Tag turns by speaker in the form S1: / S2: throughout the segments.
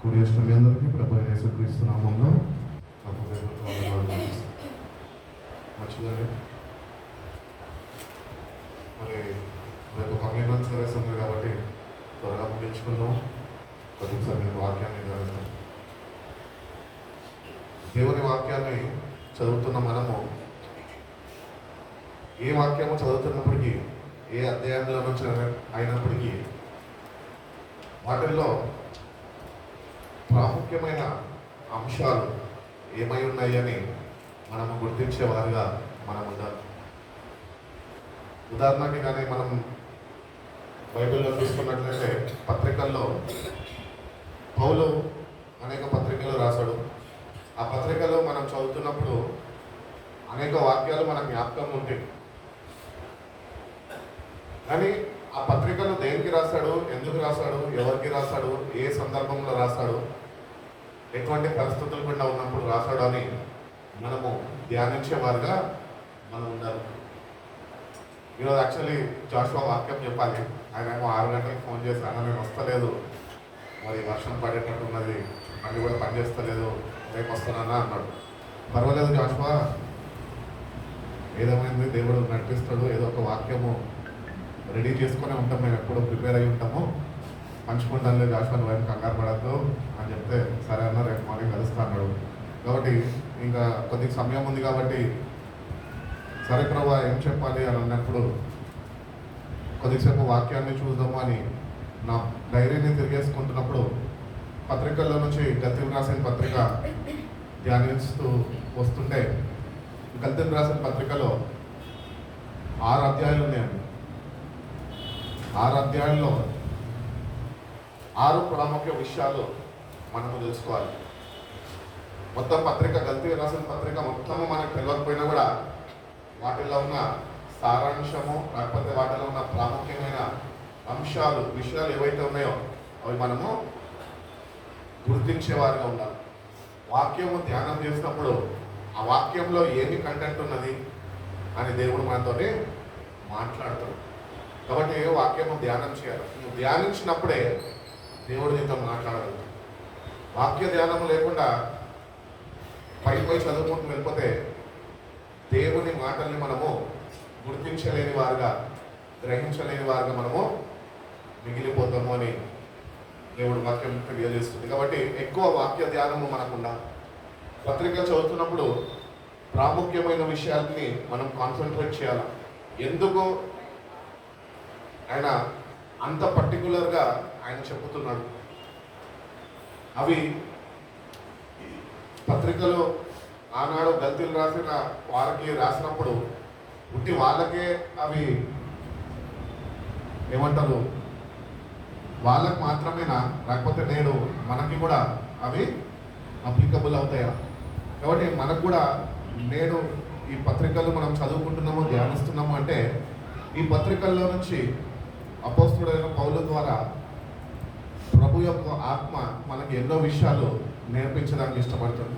S1: కూడి వచ్చిన మీ అందరికీ ప్రభు అయిన యేసుక్రీస్తు నామములో నా హృదయపూర్వక మంచిదండి. మరి రేపు కమ్యూనిటీ సర్వీస్ ఉంది కాబట్టి త్వరగా ముగించుకుందాం. కొద్దిసారి నేను వాక్యాన్ని చదువుతాను. దేవుని వాక్యాన్ని చదువుతున్న మనము ఏ వాక్యము చదువుతున్నప్పటికీ, ఏ అధ్యాయంలో నుంచి అయినప్పటికీ వాటిల్లో ప్రాముఖ్యమైన అంశాలు ఏమై ఉన్నాయని మనము గుర్తించేవారుగా మనం ఉండాలి. ఉదాహరణకి కానీ మనం బైబిల్లో చూసుకున్నట్లయితే పత్రికల్లో పౌలు అనేక పత్రికలు రాశాడు. ఆ పత్రికలు మనం చదువుతున్నప్పుడు అనేక వాక్యాలు మన జ్ఞాపకం ఉంటాయి. కానీ ఆ పత్రికలు దేనికి రాశాడు, ఎందుకు రాశాడు, ఎవరికి రాశాడు, ఏ సందర్భంలో రాశాడు, ఎటువంటి పరిస్థితులు గుండా ఉన్నప్పుడు రాశాడు అని మనము ధ్యానించేవారుగా మనం ఉండాలి. ఈరోజు యాక్చువల్లీ జాషువా వాక్యం చెప్పాలి. ఆయన ఏమో 6 గంటలకు ఫోన్ చేసి ఆయన నేను వస్తలేదు, మరి వర్షం పడేటట్టు ఉన్నది, మళ్ళీ కూడా పనిచేస్తలేదు, రేపు వస్తానన్నా అన్నాడు. పర్వాలేదు జాషువా, ఏదేమైంది దేవుడు నడిపిస్తాడు, ఏదో ఒక వాక్యము రెడీ చేసుకునే ఉంటాం, మేము ఎప్పుడూ ప్రిపేర్ అయి ఉంటాము, పంచుకుంటాను లేదు జాషువా, నువ్వేం కంగారు పడద్దు అని చెప్తే సరే అన్న, రేపు మార్నింగ్ కలుస్తా అన్నాడు. కాబట్టి ఇంకా కొద్దిగా సమయం ఉంది కాబట్టి సరే ప్రభా ఏం చెప్పాలి అని అన్నప్పుడు కొద్దిసేపు వాక్యాన్ని చూద్దాము అని నా డైరీని తిరిగేసుకుంటున్నప్పుడు పత్రికల్లో నుంచి గల్తీలు రాసిన పత్రిక ధ్యానిస్తూ వస్తుంటే, గల్తీలు రాసిన పత్రికలో 6 అధ్యాయాలు ఉన్నాయండి. 6 అధ్యాయాల్లో 6 ప్రాముఖ్య విషయాలు మనము తెలుసుకోవాలి. మొత్తం పత్రిక, గల్తీ రాసిన పత్రిక మొత్తము మనకు తెలియకపోయినా కూడా వాటిలో ఉన్న సారాంశము, లేకపోతే వాటిలో ఉన్న ప్రాముఖ్యమైన అంశాలు, విషయాలు ఏవైతే ఉన్నాయో అవి మనము గుర్తించేవారుగా ఉండాలి. వాక్యము ధ్యానం చేసినప్పుడు ఆ వాక్యంలో ఏమి కంటెంట్ ఉన్నది అని దేవుడు మనతోనే మాట్లాడతాడు. కాబట్టి వాక్యము ధ్యానం చేయాలి. నువ్వు ధ్యానించినప్పుడే దేవుడు నీతో మాట్లాడగలడు. వాక్య ధ్యానము లేకుండా పై చదువుకుంటూ వెళ్ళిపోతే దేవుని మాటల్ని మనము గుర్తించలేని వారుగా, గ్రహించలేని వారుగా మనము మిగిలిపోతాము అని దేవుడు వాక్యం తెలియజేస్తుంది. కాబట్టి ఎక్కువ వాక్య ధ్యానము మనకుండా పత్రిక చదువుతున్నప్పుడు ప్రాముఖ్యమైన విషయాలని మనం కాన్సన్ట్రేట్ చేయాలి. ఎందుకు ఆయన అంత పర్టికులర్గా ఆయన చెబుతున్నాడు? అవి పత్రికలు ఆనాడు గల్తీలు రాసిన వారికి రాసినప్పుడు ఉట్టి వాళ్ళకే అవి ఏమంటారు, వాళ్ళకు మాత్రమేనా, లేకపోతే నేడు మనకి కూడా అవి అప్లికబుల్ అవుతాయా? కాబట్టి మనకు కూడా నేడు ఈ పత్రికలు మనం చదువుకుంటున్నాము, ధ్యానిస్తున్నాము అంటే ఈ పత్రికల్లో నుంచి అపోస్తుడైన పౌలు ద్వారా ప్రభు యొక్క ఆత్మ మనకి ఎన్నో విషయాలు నేర్పించడానికి ఇష్టపడుతుంది.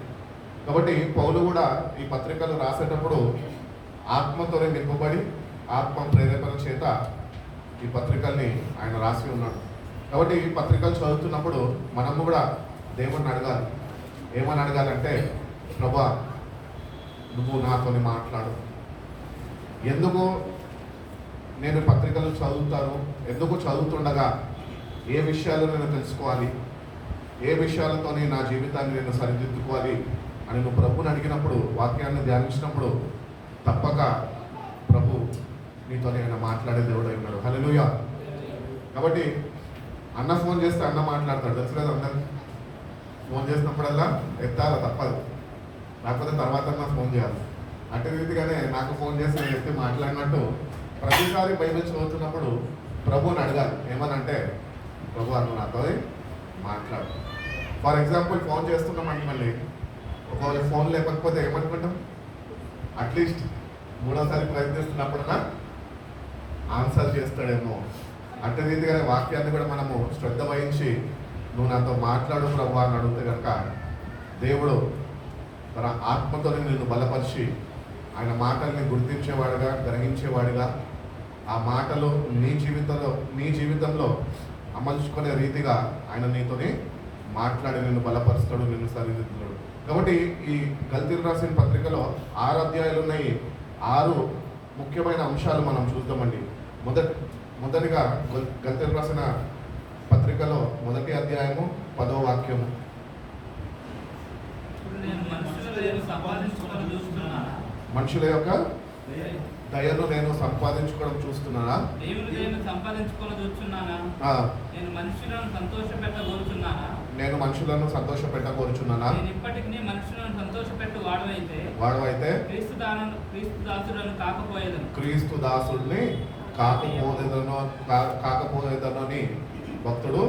S1: కాబట్టి పౌలు కూడా ఈ పత్రికలు రాసేటప్పుడు ఆత్మతోనే నింపబడి ఆత్మ ప్రేరేపణ చేత ఈ పత్రికల్ని ఆయన రాసి ఉన్నాడు. కాబట్టి ఈ పత్రికలు చదువుతున్నప్పుడు మనము కూడా దేవుణ్ణి అడగాలి. ఏమని అడగాలంటే, ప్రభా నువ్వు నాతోని మాట్లాడు. ఎందుకు నేను పత్రికలు చదువుతాను, ఎందుకు చదువుతుండగా ఏ విషయాలు నేను తెలుసుకోవాలి, ఏ విషయాలతోని నా జీవితాన్ని నేను సరిదిద్దుకోవాలి అని నువ్వు ప్రభుని అడిగినప్పుడు, వాక్యాన్ని ధ్యానించినప్పుడు తప్పక ప్రభు నీతో ఆయన మాట్లాడే దేవుడు అయి ఉన్నాడు. హల్లెలూయా. కాబట్టి అన్న ఫోన్ చేస్తే అన్న మాట్లాడతాడు, తెలుసులేదు అందరు. ఫోన్ చేసినప్పుడల్లా ఎత్తాలి, తప్పదు, లేకపోతే తర్వాత ఫోన్ చేయాలి. అటు రీతిగానే నాకు ఫోన్ చేసి నేను ఎత్తి మాట్లాడినట్టు ప్రతిసారి బైబిల్ చదువుతున్నప్పుడు ప్రభుని అడగాలి. ఏమనంటే, ప్రభు నువ్వు నాతో మాట్లాడు. ఫర్ ఎగ్జాంపుల్ ఫోన్ చేస్తున్నామంటే మళ్ళీ ఒకవేళ ఫోన్ లేకపోతే ఏమనుకుంటాం, అట్లీస్ట్ 3వ సారి ప్రయత్నిస్తున్నప్పుడన్నా ఆన్సర్ చేస్తాడేమో. అటు రీతిగానే వాక్యాన్ని కూడా మనము శ్రద్ధ వహించి నువ్వు నాతో మాట్లాడు ప్రభు అని అడిగితే కనుక దేవుడు తన ఆత్మతో నిన్ను బలపరిచి ఆయన మాటల్ని గుర్తించేవాడుగా, గ్రహించేవాడుగా, ఆ మాటలు నీ జీవితంలో అమలుచుకునే రీతిగా ఆయన నీతోని మాట్లాడి నిన్ను బలపరుస్తాడు, నిన్ను సరిదిద్దుతాడు. కాబట్టి ఈ గల్తీలు రాసిన పత్రికలో 6 అధ్యాయాలు ఉన్నాయి. 6 ముఖ్యమైన అంశాలు మనం చూద్దామండి. మొదటిగా గల్తీలు రాసిన పత్రికలో 1వ అధ్యాయము 10వ వాక్యము. మనుషుల యొక్క దయను నేను సంపాదించుకోవడం చూస్తున్నానా?
S2: నేను మనుషులను
S1: సంతోషపెట్టగోరుచున్నానా?
S2: ఇప్పటికీ మనుషులను సంతోషపెట్టు వాడవైతే
S1: క్రీస్తు దాసుడిని కాకపోయేదనో అని భక్తుడు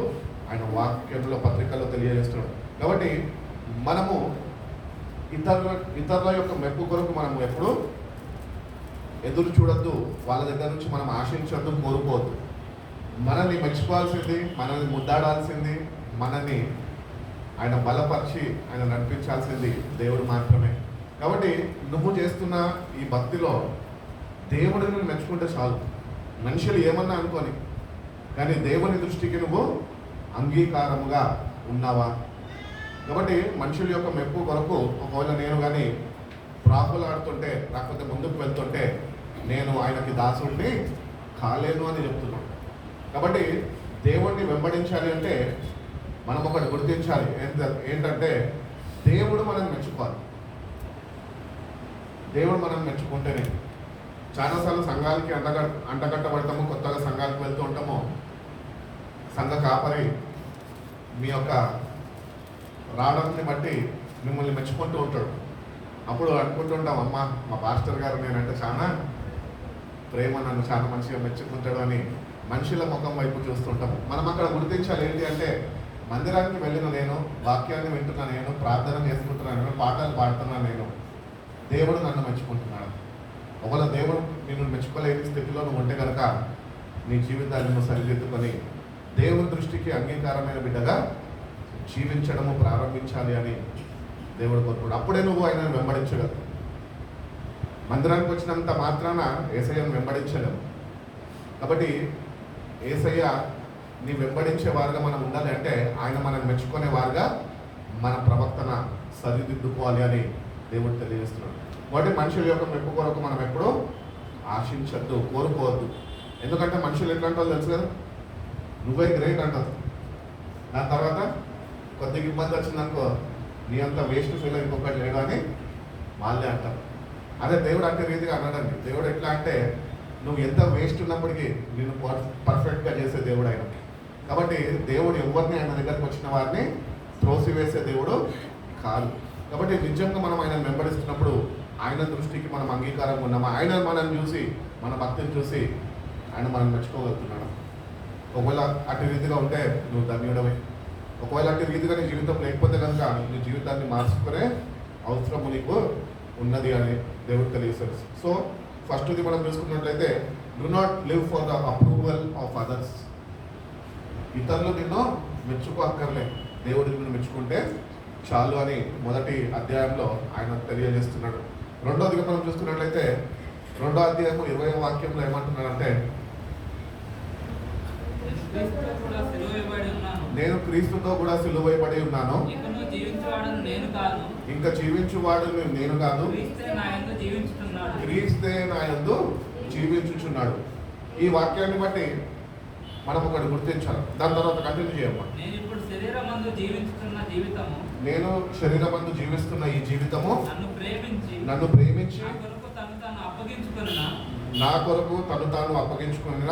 S1: ఆయన వాక్యంలో పత్రికల్లో తెలియజేస్తున్నాడు. కాబట్టి మనము ఇతరుల యొక్క మెప్పు కొరకు మనము ఎప్పుడు ఎదురు చూడొద్దు, వాళ్ళ దగ్గర నుంచి మనం ఆశించొద్దు, కోరుకోవద్దు. మనల్ని మెచ్చుకోవాల్సింది, మనల్ని ముద్దాడాల్సింది, మనల్ని ఆయన బలపరిచి ఆయన నడిపించాల్సింది దేవుడు మాత్రమే. కాబట్టి నువ్వు చేస్తున్న ఈ భక్తిలో దేవుడిని మెచ్చుకుంటే చాలు. మనుషులు ఏమన్నా అనుకోని, కానీ దేవుని దృష్టికి నువ్వు అంగీకారముగా ఉన్నావా? కాబట్టి మనుషుల యొక్క మెప్పు కొరకు ఒకవేళ నేను కానీ ప్రాకులాడుతుంటే, లేకపోతే ముందుకు వెళ్తుంటే నేను ఆయనకి దాసుడిని కాలేను అని చెప్తున్నాను. కాబట్టి దేవుణ్ణి వెంబడించాలి అంటే మనం ఒకటి గుర్తించాలి. ఏంటంటే దేవుడు మనం మెచ్చుకోవాలి. దేవుడు మనం మెచ్చుకుంటేనే. చాలాసార్లు సంఘాలకి అంటగట్టబడతాము, కొత్తగా సంఘాలకు వెళ్తూ ఉంటాము. సంఘ కాపరి మీ యొక్క రావడాన్ని బట్టి మిమ్మల్ని మెచ్చుకుంటూ ఉంటాడు. అప్పుడు అనుకుంటుంటాం, అమ్మ మా పాస్టర్ గారు నేనంటే చాలా ప్రేమ, నన్ను చాలా మంచిగా మెచ్చుకుంటాడు అని మనుషుల ముఖం వైపు చూస్తుంటాము. మనం అక్కడ గుర్తించాలి ఏంటి అంటే, మందిరానికి వెళ్ళిన నేను, వాక్యాన్ని వింటున్నా నేను, ప్రార్థన చేసుకుంటున్నాను నేను, పాటలు పాడుతున్నా నేను, దేవుడు నన్ను మెచ్చుకుంటున్నాడు. ఒకవేళ దేవుడు నిన్ను మెచ్చుకోలేని స్థితిలో నువ్వు ఉంటే కనుక నీ జీవితాన్ని నువ్వు సరిదిద్దుకొని దేవుని దృష్టికి అంగీకారమైన బిడ్డగా జీవించడము ప్రారంభించాలి అని దేవుడు కోరుకోడు. అప్పుడే నువ్వు ఆయనను వెంబడించగలవు. మందిరానికి వచ్చినంత మాత్రాన యేసయ్యను వెంబడించలేము. కాబట్టి యేసయ్య నీ వెంబడించే వారుగా మనం ఉండాలి అంటే ఆయన మనం మెచ్చుకునే వారుగా మన ప్రవర్తన సరిదిద్దుకోవాలి అని దేవుడు తెలియజేస్తున్నాడు. కాబట్టి మనుషుల యొక్క మెప్పు కొరకు మనం ఎప్పుడూ ఆశించద్దు, కోరుకోవద్దు. ఎందుకంటే మనుషులు ఎట్లాంటి వాళ్ళు తెలుసు కదా, నువ్వే గ్రేట్ అంటారు. దాని తర్వాత కొద్దిగా ఇబ్బంది వచ్చిందనుకో, నీ అంత వేస్ట్ ఫీల్ ఇంకొకటి లేడు అని వాళ్ళే అంటారు. అదే దేవుడు అంటే రీతిగా అన్నాడండి. దేవుడు ఎట్లా అంటే నువ్వు ఎంత వేస్ట్ ఉన్నప్పటికీ నేను పర్ఫెక్ట్గా చేసే దేవుడు ఆయన. కాబట్టి దేవుడు ఎవరిని ఆయన దగ్గరకు వచ్చిన వారిని త్రోసివేసే దేవుడు కాదు. కాబట్టి నిజంగా మనం ఆయన వెంబడిస్తున్నప్పుడు ఆయన దృష్టికి మనం అంగీకారంగా ఉన్నామా, ఆయన మనం చూసి, మన భక్తిని చూసి ఆయన మనం మెచ్చుకోగలుగుతున్నాడు. ఒకవేళ అటు రీతిగా ఉంటే నువ్వు ధన్యుడవే. ఒకవేళ అటు రీతిగా నీ జీవితం లేకపోతే కనుక నీ జీవితాన్ని మార్చుకునే అవసరము నీకు ఉన్నది అని దేవుడు తెలియజేస్తారు. సో ఫస్ట్ది మనం చూసుకున్నట్లయితే, do not live for the approval of others. ఇతరులు నిన్ను మెచ్చుకోక్కర్లే, దేవుడు నిన్ను మెచ్చుకుంటే చాలు అని 1వ అధ్యాయంలో ఆయన తెలియజేస్తున్నాడు. రెండోదిగా మనం చూసుకున్నట్లయితే 2వ అధ్యాయము 20వ వాక్యంలో ఏమంటున్నాడంటే, నేను క్రీస్తుతో కూడా సిలువైబడి ఉన్నాను, ఇంకా జీవించువాడు నేను కాదు, క్రీస్తే నా యందు జీవించుచున్నాడు. ఈ వాక్యాన్ని బట్టి మనం ఒకటి గుర్తించాలి. దాని తర్వాత కంటిన్యూ చేయమ్మా. నేను శరీరమందు జీవిస్తున్న ఈ జీవితము నన్ను ప్రేమించి నా కొరకు తను తాను అప్పగించుకున్న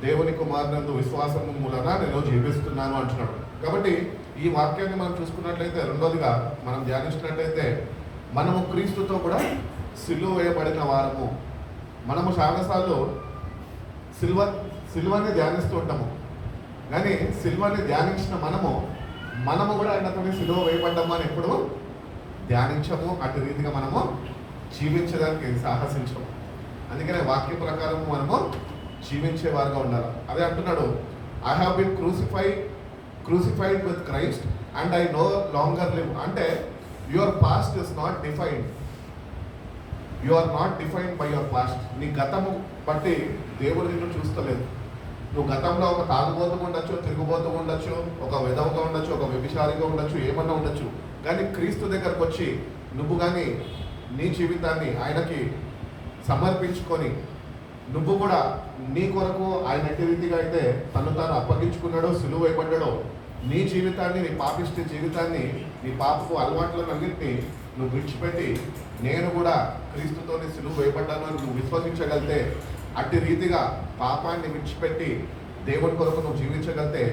S1: దేవుని కుమారునందు విశ్వాసము మూలన నేను జీవిస్తున్నాను అంటున్నాడు. కాబట్టి ఈ వాక్యాన్ని మనం చూసుకున్నట్లయితే, రెండోదిగా మనం ధ్యానించినట్లయితే, మనము క్రీస్తుతో కూడా సిలువ వేయబడిన వారము. మనము చాలాసార్లు సిలువని ధ్యానిస్తూ ఉంటాము, కానీ సిలువని ధ్యానించిన మనము కూడా ఆయనతో సిలువ వేయబడ్డాము అని ఎప్పుడు ధ్యానించము. అటు రీతిగా మనము జీవించడానికి సాహసించము. అందుకనే వాక్య ప్రకారం మనము జీవించే వారుగా ఉండాలి. అదే అంటున్నాడు, I have been crucified with Christ and I no longer live. అంటే your past is not defined. You are not defined by your past. నీ గతము బట్టి దేవుడు నిన్ను చూస్తలేదు. నువ్వు గతంలో ఒక తాగుబోతు ఉండొచ్చు, విధవగా ఉండొచ్చు, ఒక వ్యభిచారిగా ఉండొచ్చు, ఏమన్నా ఉండొచ్చు. కానీ క్రీస్తు దగ్గరకు వచ్చి నువ్వు కానీ నీ జీవితాన్ని ఆయనకి సమర్పించుకొని నువ్వు కూడా నీ కొరకు ఆయన ఎట్టి రీతిగా అయితే తను తాను అప్పగించుకున్నాడో, సులువు వేయబడ్డాడో, నీ జీవితాన్ని, నీ పాపిష్టి జీవితాన్ని, నీ పాపపు అలవాట్లను అన్నింటినీ నువ్వు విడిచిపెట్టి నేను కూడా క్రీస్తుతోనే సులువు వేయబడ్డాను అని నువ్వు విశ్వసించగలితే, అట్టి రీతిగా పాపాన్ని విడిచిపెట్టి దేవుడి కొరకు నువ్వు జీవించగలితే,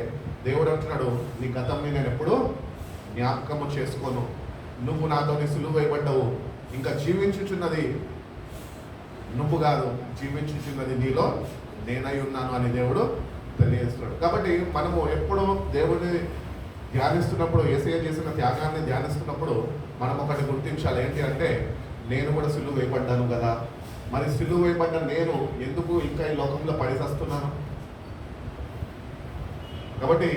S1: దేవుడు అంటున్నాడు నీ గతంని నేను ఎప్పుడూ జ్ఞాపకము చేసుకోను, నువ్వు నాతోని సులువు వేయబడ్డావు, ఇంకా జీవించుచున్నది నువ్వు కాదు, జీవించుచున్నది నీలో నేనై ఉన్నాను అని దేవుడు తెలియజేస్తున్నాడు. కాబట్టి మనము ఎప్పుడు దేవుడిని ధ్యానిస్తున్నప్పుడు, యేసయ్య చేసిన త్యాగాన్ని ధ్యానిస్తున్నప్పుడు మనం ఒకటి గుర్తించాలి. ఏంటి అంటే, నేను కూడా సిలువ వేయబడ్డాను కదా, మరి సిలువ వేయబడ్డ నేను ఎందుకు ఇంకా ఈ లోకంలో పడిసేస్తున్నాను? కాబట్టి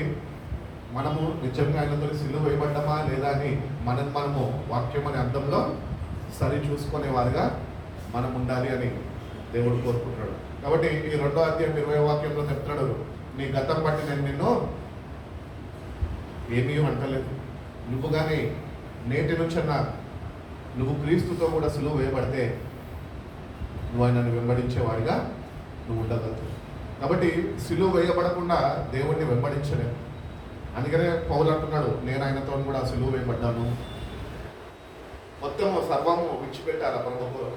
S1: మనము నిజంగా ఆయనతో సిలువ వేయబడ్డమా లేదా అని మనము వాక్యం అనే అర్థంలో సరి చూసుకునే వారిగా మనం ఉండాలి అని దేవుడు కోరుకుంటున్నాడు. కాబట్టి ఈ 2వ అధ్యాయం 20వ వాక్యంలో చెప్తున్నాడు, నీ గతం బట్టి నేను నిన్ను ఏమీ అంటలేదు, నువ్వు కానీ నేటి నుంచన్నా నువ్వు క్రీస్తుతో కూడా సులువు వేయబడితే నువ్వు ఆయనను వెంబడించేవాడిగా నువ్వు ఉండగలుగుతావు. కాబట్టి సిలువ వేయబడకుండా దేవుణ్ణి వెంబడించలేము. అందుకనే పౌలు అంటున్నాడు, నేను ఆయనతో కూడా సిలువ వేయబడ్డాను. మొత్తము సర్వము విడిచిపెట్టారు ప్రభువులు,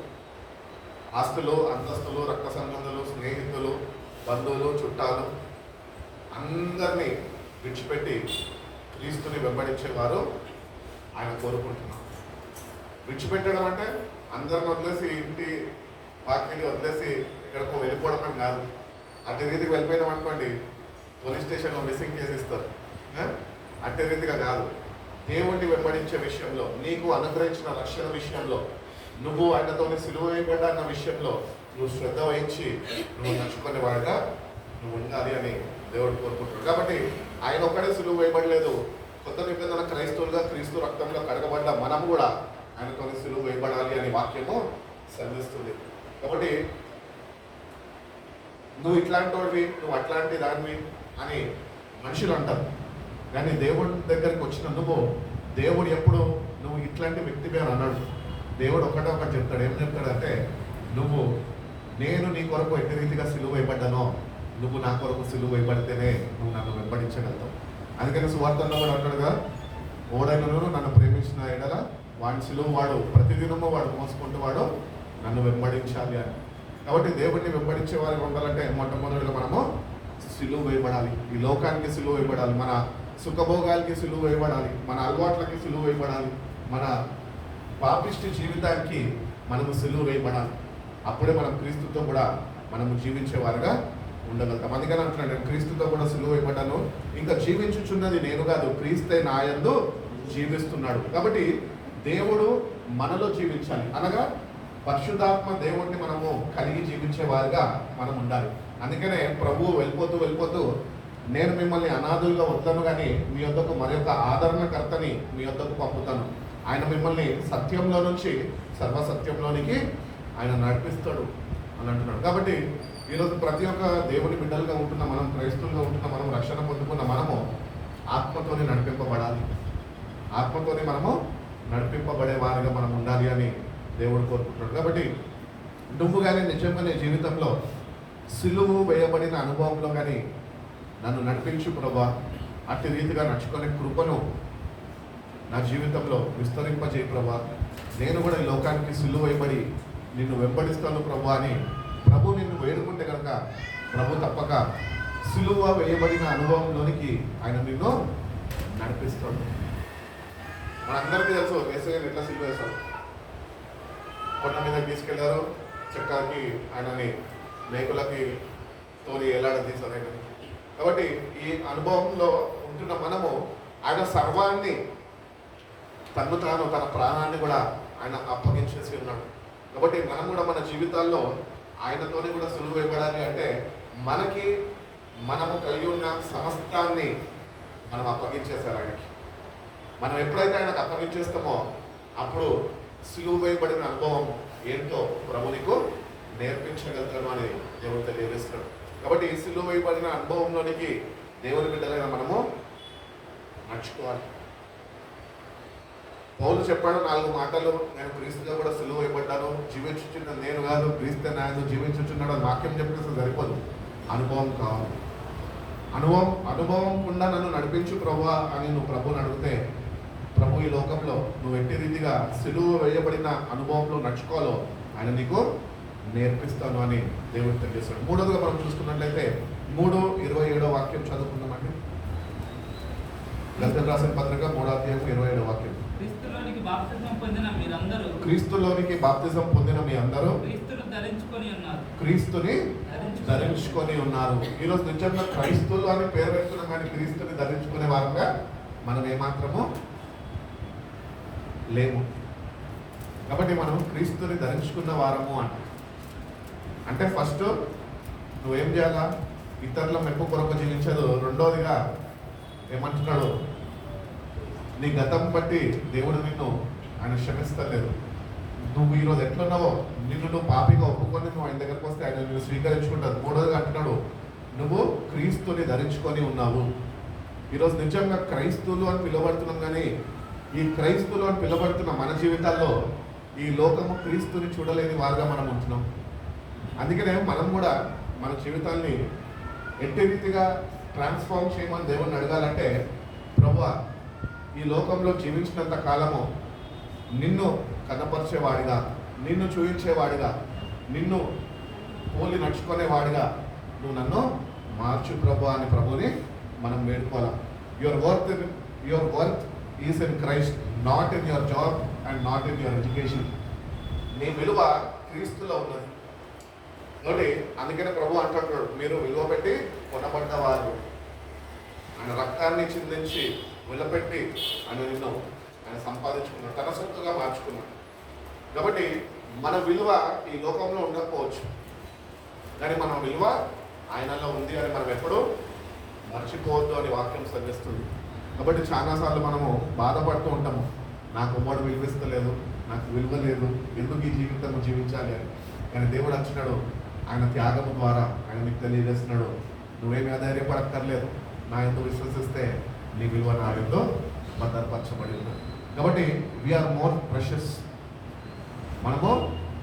S1: ఆస్తులు, అంతస్తులు, రక్త సంబంధాలు, స్నేహితులు, బంధువులు, చుట్టాలు అందరినీ విడిచిపెట్టి క్రీస్తుని వెంబడించేవారు ఆయన కోరుకుంటున్నారు. విడిచిపెట్టడం అంటే అందరిని వదిలేసి, ఇంటి వాకిని వదిలేసి ఎక్కడికో వెళ్ళిపోవడం కాదు. అట్టి రీతికి వెళ్ళిపోయినాం అనుకోండి, పోలీస్ స్టేషన్లో మిస్సింగ్ కేసు ఇస్తారు. అట్టి రీతిగా కాదు. దేవుణ్ణి వెంబడించే విషయంలో, నీకు అనుగ్రహించిన రక్షణ విషయంలో, నువ్వు ఆయనతో సిలువ వేయబడ్డా అన్న విషయంలో నువ్వు శ్రద్ధ వహించి నువ్వు నడుచుకునే వాడిగా నువ్వు ఉండాలి అని దేవుడు కోరుకుంటున్నాడు. కాబట్టి ఆయన ఒక్కడే సిలువ వేయబడలేదు. కొత్త నిబంధన క్రైస్తవులుగా క్రీస్తు రక్తంలో కడగబడ్డ మనం కూడా ఆయనతో సిలువ వేయబడాలి అనే వాక్యము సంధిస్తుంది. కాబట్టి నువ్వు ఇట్లాంటి వాడివి, నువ్వు అట్లాంటి దానివి అని మనుషులు అంటారు. కానీ దేవుడి దగ్గరికి వచ్చిన నువ్వు, దేవుడు ఎప్పుడు నువ్వు ఇట్లాంటి వ్యక్తిగా అన్నాడు. దేవుడు ఒకటే ఒకటి చెప్తాడు. ఏం చెప్తాడంటే, నువ్వు నేను నీ కొరకు ఎట్టి రీతిగా సిలువ వేయబడ్డానో నువ్వు నా కొరకు సిలువ వేయబడితేనే నువ్వు నన్ను వెంబడించగలుగుతావు. అందుకని సువార్తల్లో కూడా అంటాడుగా, ఓడైనను నన్ను ప్రేమించిన ఎడల వాడి సిలువ వాడు ప్రతిదినము వాడు మోసుకుంటూ వాడు నన్ను వెంబడించాలి అని. కాబట్టి దేవుడిని వెంబడించే వారికి ఉండాలంటే మొట్టమొదటిగా మనము సిలువ వేయబడాలి. ఈ లోకానికి సిలువ వేయబడాలి, మన సుఖభోగాలకి సిలువ వేయబడాలి, మన అలవాట్లకి సిలువ వేయబడాలి, మన పాపిష్టి జీవితానికి మనము సిలువ వేయబడాలి. అప్పుడే మనం క్రీస్తుతో కూడా మనము జీవించేవారుగా ఉండగలుగుతాం. అందుకని అంటున్నాడు, నేను క్రీస్తుతో కూడా సిలువ వేయబడ్డాను, ఇంకా జీవించుచున్నది నేను కాదు, క్రీస్తే నా యందు జీవిస్తున్నాడు. కాబట్టి దేవుడు మనలో జీవించాలి అనగా పరిశుద్ధాత్మ దేవుడిని మనము కలిగి జీవించే వారిగా మనం ఉండాలి. అందుకనే ప్రభువు వెళ్ళిపోతూ నేను మిమ్మల్ని అనాథులుగా వద్దాను, కానీ మీ వద్దకు మరొక ఆదరణకర్తని మీ వద్దకు పంపుతాను. ఆయన మిమ్మల్ని సత్యంలో నుంచి సర్వసత్యంలోనికి ఆయన నడిపిస్తాడు అని అంటున్నాడు. కాబట్టి ఈరోజు ప్రతి ఒక్క దేవుని బిడ్డలుగా ఉంటున్న మనం, క్రైస్తవులుగా ఉంటున్న మనం, రక్షణ పొందుకున్న మనము ఆత్మతోనే నడిపింపబడాలి. ఆత్మతోనే మనము నడిపింపబడే వారిగా మనం ఉండాలి అని దేవుడు కోరుకుంటున్నాడు. కాబట్టి నువ్వు కానీ నిజంగా నీ జీవితంలో సిలువ వేయబడిన అనుభవంలో కానీ నన్ను నడిపించు ప్రభా, అట్టి రీతిగా నడుచుకునే కృపను నా జీవితంలో విస్తరింపజేయ ప్రభా, నేను కూడా ఈ లోకానికి సిలువ వేయబడి నిన్ను వెంబడిస్తాను ప్రభా అని ప్రభు నిన్ను వేడుకుంటే కనుక ప్రభు తప్పక సిలువ వేయబడిన అనుభవంలోనికి ఆయన నిన్ను నడిపిస్తాడు. మనందరికీ తెలుసు యేసయ్యను ఎట్లా సిలువ వేశారు. కొండ మీద తీసుకెళ్లారు, చెక్కకి ఆయనని మేకులకి తోలి ఎలాడదీశారు. కాబట్టి ఈ అనుభవంలో ఉంటున్న మనము ఆయన సర్వాన్ని, తన ప్రాణాన్ని కూడా ఆయన అప్పగించేసి ఉన్నాడు. కాబట్టి మనం కూడా మన జీవితాల్లో ఆయనతోనే కూడా సులువు వేయబడాలి అంటే మనము కలిగి ఉన్న సమస్తాన్ని మనం అప్పగించేశారు ఆయనకి. మనం ఎప్పుడైతే ఆయనకు అప్పగించేస్తామో అప్పుడు సులువు వేయబడిన అనుభవం ఏంటో ప్రభు నీకు నేర్పించగలుగుతాను అని దేవుడు తెలియజేస్తున్నాడు. కాబట్టి ఈ సిలువ వేయబడిన అనుభవంలోనికి దేవుని బిడ్డలైన మనము నడుచుకోవాలి. పౌలు చెప్పాడు 4 మాటలు, నేను క్రీస్తుగా కూడా సిలువ ఇవ్వబడ్డాను, జీవించుచున్న నేను కాదు క్రీస్తే నాయన జీవించుచున్నాడు అని వాక్యం చెప్పేసి సరిపోదు, అనుభవం కావాలి. అనుభవం కూడా నన్ను నడిపించు ప్రభువా అని నువ్వు ప్రభుని అడిగితే, ప్రభు ఈ లోకంలో నువ్వు ఎట్టి రీతిగా సిలువ వేయబడిన అనుభవంలో నడుచుకోవాలో ఆయన నీకు నేర్పిస్తాను అని దేవుడు తెలియజేస్తాడు. మూడోదిగా మనం చూసుకున్నట్లయితే 3:27 వాక్యం చదువుకుందామండి. గలతీయులకు రాసిన పత్రిక 3:27 వాక్యం.
S2: క్రీస్తులోనికి బాప్తిజం పొందిన మీరందరూ
S1: క్రీస్తులోనికి బాప్తిజం పొందిన మీ అందరూ
S2: క్రీస్తును ధరించుకొని ఉన్నారు.
S1: క్రీస్తుని ధరించుకొని ఉన్నారు. ఈరోజు నిజంగా క్రైస్తువులు అని పేరు పెడుతున్నాం, కానీ క్రీస్తుని ధరించుకునే వారంగా మనం ఏమాత్రము లేము. కాబట్టి మనం క్రీస్తుని ధరించుకున్న వారము అంటే ఫస్ట్ నువ్వేం చేయాలా? ఇతరుల మెప్పు కొరకు జీవించదు. రెండోదిగా ఏమంటున్నాడు? నీ గతం బట్టి దేవుడు నిన్ను ఆయన క్షమిస్తలేదు. నువ్వు ఈరోజు ఎట్లున్నావో నిన్ను నువ్వు పాపిగా ఒప్పుకొని నువ్వు ఆయన దగ్గరకు వస్తే ఆయన నిన్ను స్వీకరించుకుంటాడు. మూడోదిగా అంటున్నాడు, నువ్వు క్రీస్తుని ధరించుకొని ఉన్నావు. ఈరోజు నిజంగా క్రైస్తువులు అని పిలువబడుతున్నాం, కానీ ఈ క్రైస్తువులు అని పిలువబడుతున్న మన జీవితాల్లో ఈ లోకము క్రీస్తుని చూడలేని వారుగా మనం ఉంటున్నాం. అందుకనే మనం కూడా మన జీవితాన్ని ఎట్టి రీతిగా ట్రాన్స్ఫార్మ్ చేయమని దేవుణ్ణి అడగాలంటే, ప్రభువా ఈ లోకంలో జీవించినంత కాలము నిన్ను కనపరిచేవాడిగా, నిన్ను చూపించేవాడిగా, నిన్ను పోలి నడుచుకునేవాడిగా నువ్వు నన్ను మార్చు ప్రభు అని ప్రభుని మనం వేడుకోవాలి. Your worth is in Christ, not in your job and not in your education. నీ విలువ క్రీస్తులో ఉన్నది. కాబట్టి అందుకనే ప్రభు అంటున్నాడు, మీరు విలువ పెట్టి కొనబడ్డవారు, ఆయన రక్తాన్ని చిందించి విలువపెట్టి ఆయన సంపాదించుకున్నాడు, తన సొంతగా మార్చుకున్నాడు. కాబట్టి మన విలువ ఈ లోకంలో ఉండకపోవచ్చు, కానీ మన విలువ ఆయనలో ఉంది అని మనం ఎప్పుడూ మర్చిపోవద్దు అని వాక్యం సజెస్తుంది. కాబట్టి చాలాసార్లు మనము బాధపడుతూ ఉంటాము, నాకు ఉమ్మడి విలువిస్తలేదు, నాకు విలువ లేదు, ఎందుకు ఈ జీవితం జీవించాలి అని. కానీ దేవుడు అంటున్నాడు, ఆయన త్యాగము ద్వారా ఆయన నీకు తెలియజేస్తున్నాడు, నువ్వేమీ అధైర్యపడక్కర్లేదు, నా ఎందు విశ్వసిస్తే నీ విలువ నా ఎందు భద్రపరచబడి ఉన్నది. కాబట్టి వీఆర్ మోర్ ప్రెషస్. మనము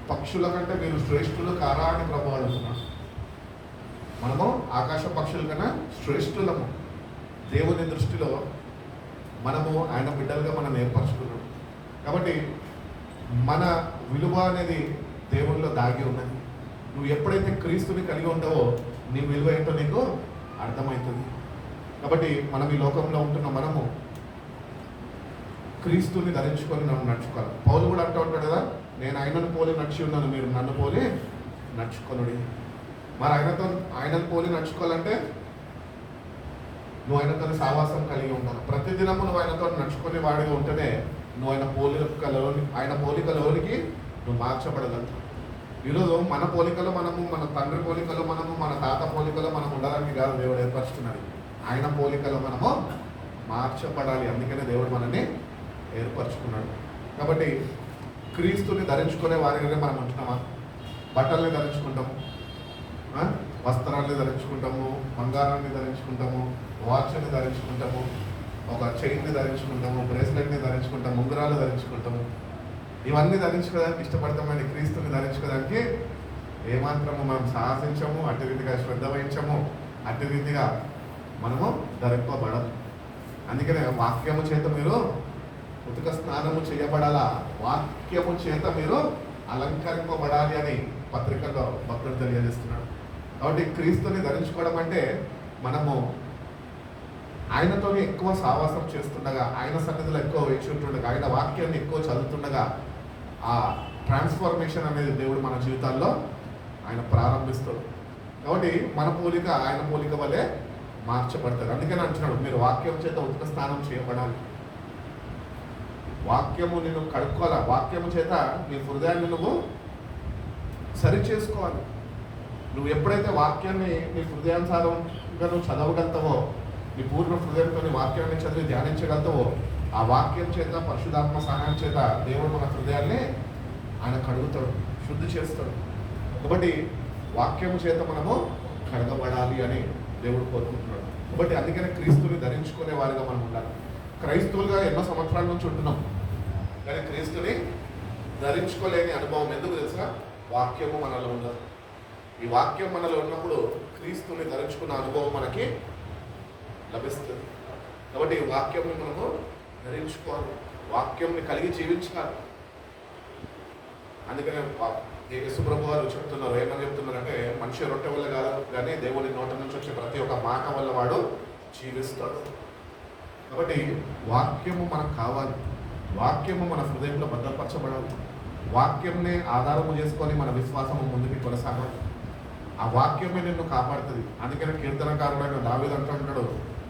S1: పక్షుల కంటే మీరు శ్రేష్ఠులు కారా అని ప్రభు అడుగుతున్నాడు. మనము ఆకాశ పక్షుల కన్నా శ్రేష్ఠులము. దేవుని దృష్టిలో మనము ఆయన బిడ్డలుగా మనం ఏర్పరచుకున్నాం. కాబట్టి మన విలువ అనేది దేవునిలో దాగి ఉన్నది. నువ్వు ఎప్పుడైతే క్రీస్తుని కలిగి ఉంటావో నీ విలువ ఏంటో నీకు అర్థమవుతుంది. కాబట్టి మనం ఈ లోకంలో ఉంటున్న మనము క్రీస్తుని ధరించుకొని నన్ను నడుచుకోవాలి. పౌలు కూడా అంటూ ఉంటాడు కదా, నేను ఆయనను పోలి నడిచి ఉన్నాను, మీరు నన్ను పోలి నడుచుకొనుడి. మరి ఆయనను పోలి నడుచుకోవాలంటే నువ్వు ఆయనతో సావాసం కలిగి ఉండాలి. ప్రతిదినము నువ్వు ఆయనతో నడుచుకునే వాడిగా ఉంటేనే నువ్వు ఆయన పోలికలోనికి నువ్వు మార్చబడగలుగుతావు. ఈరోజు మన పోలికలో మనము, మన తండ్రి పోలికలో మనము, మన తాత పోలికలో మనం ఉండడానికి కాదు దేవుడు ఏర్పరుచుకున్నాడు. ఆయన పోలికలో మనము మార్చబడాలి. అందుకనే దేవుడు మనల్ని ఏర్పరచుకున్నాడు. కాబట్టి క్రీస్తుని ధరించుకునే వారిగానే మనం ఉంటున్నామా? బట్టల్ని ధరించుకుంటాము, వస్త్రాన్ని ధరించుకుంటాము, బంగారాన్ని ధరించుకుంటాము, వాచ్ని ధరించుకుంటాము, ఒక చైన్ని ధరించుకుంటాము, బ్రేస్లెట్ని ధరించుకుంటాము, ఉంగరాలు ధరించుకుంటాము. ఇవన్నీ ధరించుకోవడానికి ఇష్టపడతామని క్రీస్తుని ధరించుకోవడానికి ఏమాత్రము మనం సాహసించము, అట్టి రీతిగా శ్రద్ధ వహించము, అట్టి రీతిగా మనము ధరింపబడము. అందుకనే వాక్యము చేత మీరు ఉతిక స్నానము చేయబడాలా, వాక్యము చేత మీరు అలంకరింపబడాలి అని పత్రికలో భక్తుడు తెలియజేస్తున్నాడు. కాబట్టి క్రీస్తుని ధరించుకోవడం అంటే మనము ఆయనతో ఎక్కువ సావాసం చేస్తుండగా, ఆయన సన్నిధిలో ఎక్కువ వేచి ఉంటుండగా, ఆయన వాక్యాన్ని ఎక్కువ చదువుతుండగా ఆ ట్రాన్స్ఫర్మేషన్ అనేది దేవుడు మన జీవితాల్లో ఆయన ప్రారంభిస్తాడు. కాబట్టి మన పోలిక ఆయన పోలిక వల్లే మార్చబడతారు. అందుకని అంటున్నాడు, మీరు వాక్యం చేత ఉతిక స్నానం చేయబడాలి. వాక్యము నిన్ను కడుక్కోవాలి. వాక్యము చేత నీ హృదయాన్ని నువ్వు సరి చేసుకోవాలి. నువ్వు ఎప్పుడైతే వాక్యాన్ని నీ హృదయానుసారంగా నువ్వు చదవగలుగుతావో, నీ పూర్ణ హృదయంతో నీ వాక్యాన్ని చదివి ధ్యానించగలుగుతావో, ఆ వాక్యం చేత పరిశుద్ధాత్మ సహాయం చేత దేవుడు మన హృదయాన్ని ఆయన కడుగుతాడు, శుద్ధి చేస్తాడు. కాబట్టి వాక్యము చేత మనము కడగబడాలి అని దేవుడు కోరుకుంటున్నాడు. కాబట్టి అందుకనే క్రీస్తుని ధరించుకునే వారిగా మనం ఉండాలి. క్రైస్తవులుగా ఎన్నో సంవత్సరాల నుంచి ఉంటున్నాం, కానీ క్రీస్తుని ధరించుకోలేని అనుభవం ఎందుకు తెలుసా? వాక్యము మనలో ఉండదు. ఈ వాక్యం మనలో ఉన్నప్పుడు క్రీస్తుని ధరించుకున్న అనుభవం మనకి లభిస్తుంది. కాబట్టి ఈ వాక్యంని మనము ధరించుకోవాలి, వాక్యంని కలిగి జీవించాలి. అందుకనే యేసుప్రభు వారు చెప్తున్నారు, ఏమని చెప్తున్నారంటే, మనిషి రొట్టె వల్ల కాదు కానీ దేవుని నోట నుంచి వచ్చే ప్రతి ఒక్క మాట వల్ల వాడు జీవిస్తాడు. కాబట్టి వాక్యము మనకు కావాలి, వాక్యము మన హృదయంలో భద్రపరచబడాలి, వాక్యంని ఆధారము చేసుకొని మన విశ్వాసము ముందుకు కొనసాగాలి. ఆ వాక్యమే నిన్ను కాపాడుతుంది. అందుకని కీర్తనకారుడైన దావీదు అంటాడు,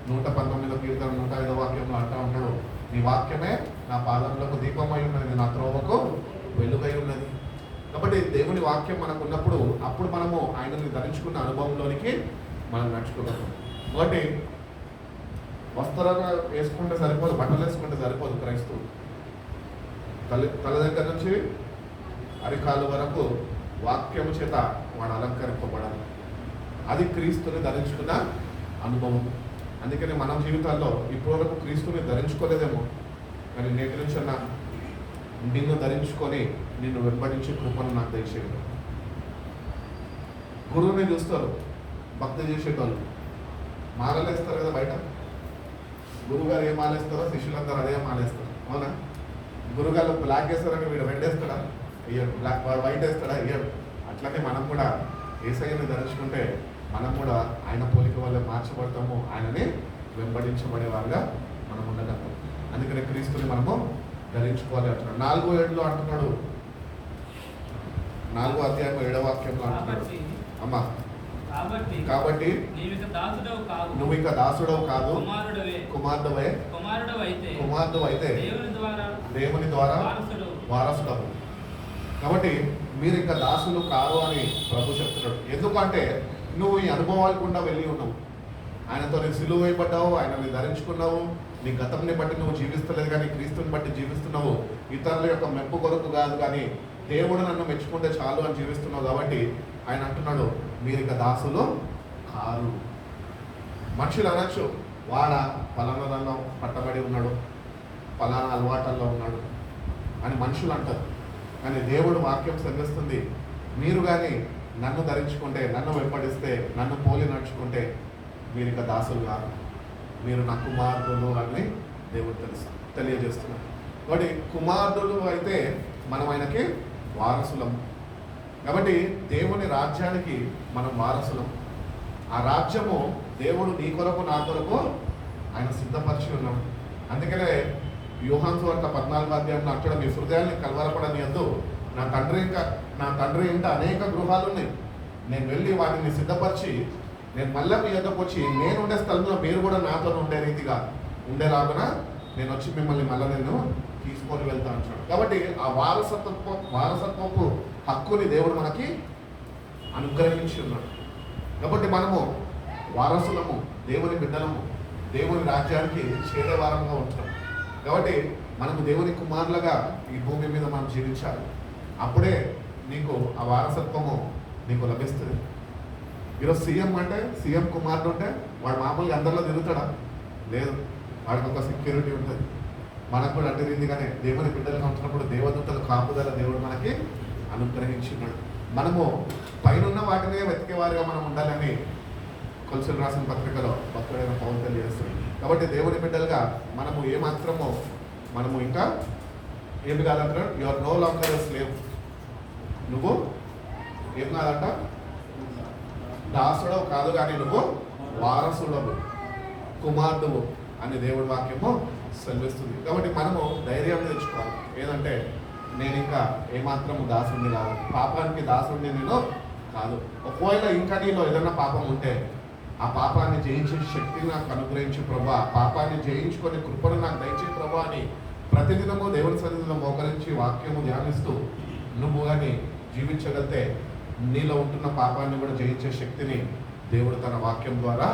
S1: 119 కీర్తన 105 వాక్యంలో అంటూ ఉంటాడు, నీ వాక్యమే నా పాదములకు దీపమై ఉన్నది, నా త్రోవకు వెలుగై ఉన్నది. కాబట్టి దేవుని వాక్యం మనకు ఉన్నప్పుడు అప్పుడు మనము ఆయనని ధరించుకున్న అనుభవంలోనికి మనం నడుచుకోగలం. కాబట్టి వస్త్రాలు వేసుకుంటే సరిపోదు, బట్టలు వేసుకుంటే సరిపోదు. క్రైస్తవులు తల దగ్గర నుంచి అరికాలు వరకు వాక్యము చేత వాడు అలంకరింపబడాలి. అది క్రీస్తుని ధరించుకున్న అనుభవం. అందుకని మన జీవితాల్లో ఇప్పటివరకు క్రీస్తుని ధరించుకోలేదేమో, కానీ నేటి నుంచి నిన్ను ధరించుకొని నిన్ను వెంబడించే కృపను నాకు దయచేయండి. గురువుని చూస్తారు భక్తి చేసేటోళ్ళు, మాలలేస్తారు కదా బయట. గురువు గారు ఏం మాలేస్తారో శిష్యులందరూ అదే మాలేస్తారు, అవునా? గురుగారు బ్లాక్ వేస్తారని వీడు రెడ్ వేస్తాడా? ఇయ్యడు. బ్లాక్ వైట్ వేస్తాడా? ఇయ్యడు. అట్లనే మనం కూడా యేసయ్యని ధరించుకుంటే మనం కూడా ఆయన పోలిక వల్ల మార్చబడతాము, ఆయనని వెంబడించబడే వారుగా మనం ఉండగలుగుతాం. అందుకని క్రీస్తుని మనము ధరించుకోవాలి అంటున్నాడు. 4:7 అంటున్నాడు, 4వ అధ్యాయం 7వ వాక్యంలో అంటున్నాడు, అమ్మా కాబట్టి నువ్వు ఇక దాసుడవు కాదు, కుమారుడవు అయితే దేవుని ద్వారా వారసుడవు. కాబట్టి మీరు ఇంకా దాసులు కాదు అని ప్రభు చెప్తున్నాడు. ఎందుకంటే నువ్వు ఈ అనుభవాలు గుండా వెళ్ళి ఉన్నావు, ఆయనతో నేను సిలువ వేయబడ్డావు, ఆయనని ధరించుకున్నావు. నీ గతంని బట్టి నువ్వు జీవిస్తలేదు కానీ క్రీస్తుని బట్టి జీవిస్తున్నావు. ఇతరుల యొక్క మెప్పు కొరకు కాదు కానీ దేవుడు నన్ను మెచ్చుకుంటే చాలు అని జీవిస్తున్నావు. కాబట్టి ఆయన అంటున్నాడు, మీరు ఇక దాసులు కారు. మనుషులు అనొచ్చు, వాడ పలానా పట్టబడి ఉన్నాడు, పలానా అలవాటల్లో ఉన్నాడు అని మనుషులు అంటారు. కానీ దేవుడు వాక్యం సెలవిస్తుంది, మీరు కానీ నన్ను ధరించుకుంటే, నన్ను వెంబడిస్తే, నన్ను పోలి నడుచుకుంటే మీరు ఇక దాసులు కాదు, మీరు నా కుమారులు అని దేవుడు తెలియజేస్తున్నారు. కాబట్టి కుమారులు అయితే మనం ఆయనకి వారసులం. కాబట్టి దేవుని రాజ్యానికి మనం వారసులం. ఆ రాజ్యము దేవుడు నీ కొరకు నా కొరకు ఆయన సిద్ధపరిచి ఉన్నాడు. అందుకనే యోహాను సువార్త 14వ అధ్యాయంలో అక్కడ మీ హృదయాన్ని కలవరపడనియద్దు, నా తండ్రి ఇంట అనేక గృహాలు ఉన్నాయి, నేను వెళ్ళి వాటిని సిద్ధపరిచి నేను మళ్ళీ మీ యొద్దకు వచ్చి నేను ఉండే స్థలంలో మీరు కూడా నాతో ఉండే రీతిగా ఉండేలాగున నేను వచ్చి మిమ్మల్ని మళ్ళీ నేను తీసుకొని వెళ్తా అంటున్నాడు. కాబట్టి ఆ వారసత్వపు హక్కుని దేవుడు మనకి అనుగ్రహించి ఉన్నాడు. కాబట్టి మనము వారసులము, దేవుని బిడ్డలము, దేవుని రాజ్యానికి చేరేవారంగా ఉంటున్నాం. కాబట్టి మనము దేవుని కుమారులుగా ఈ భూమి మీద మనం జీవించాలి. అప్పుడే నీకు ఆ వారసత్వము నీకు లభిస్తుంది. ఈరోజు సీఎం కుమారుడు ఉంటే వాడు మామూలుగా అందరిలో తిరుగుతాడా? లేదు, వాడికి ఒక సెక్యూరిటీ ఉంటుంది. మనకు కూడా అట్టి రీతిగానే దేవుని బిడ్డలుగా ఉంటున్నప్పుడు దేవదూతల కాపుదల దేవుడు మనకి అనుగ్రహించున్నాడు. మనము పైన వాటినే వెతికేవారిగా మనం ఉండాలని కొలసీలు రాసిన పత్రికలో భక్తుడైన పౌలు తెలియజేస్తుంది. కాబట్టి దేవుని బిడ్డలుగా మనము ఏమాత్రమో మనము ఇంకా ఏమి కాదంటారు, you are no longer a slave. నువ్వు ఏం కాదంట, దాసుడవు కాదు కానీ నువ్వు వారసుడవు, కుమారుడువు అని దేవుడి వాక్యము సెలవిస్తుంది. కాబట్టి మనము ధైర్యాన్ని తెచ్చుకోవాలి. ఏదంటే నేను ఇంకా ఏమాత్రము దాసుడిని కాదు, పాపానికి దాసుడిని నేను కాదు. ఒకవేళ ఇంకా నీలో ఏదైనా పాపం ఉంటే ఆ పాపాన్ని జయించే శక్తిని నాకు అనుగ్రహించు ప్రభా, ఆ పాపాన్ని జయించుకొని కృపను నాకు దయచే ప్రభా అని ప్రతిదినము దేవుని సన్నిధిలో మోకరించి వాక్యము ధ్యానిస్తూ నువ్వు కానీ జీవించగలితే నీలో ఉంటున్న పాపాన్ని కూడా జయించే శక్తిని దేవుడు తన వాక్యం ద్వారా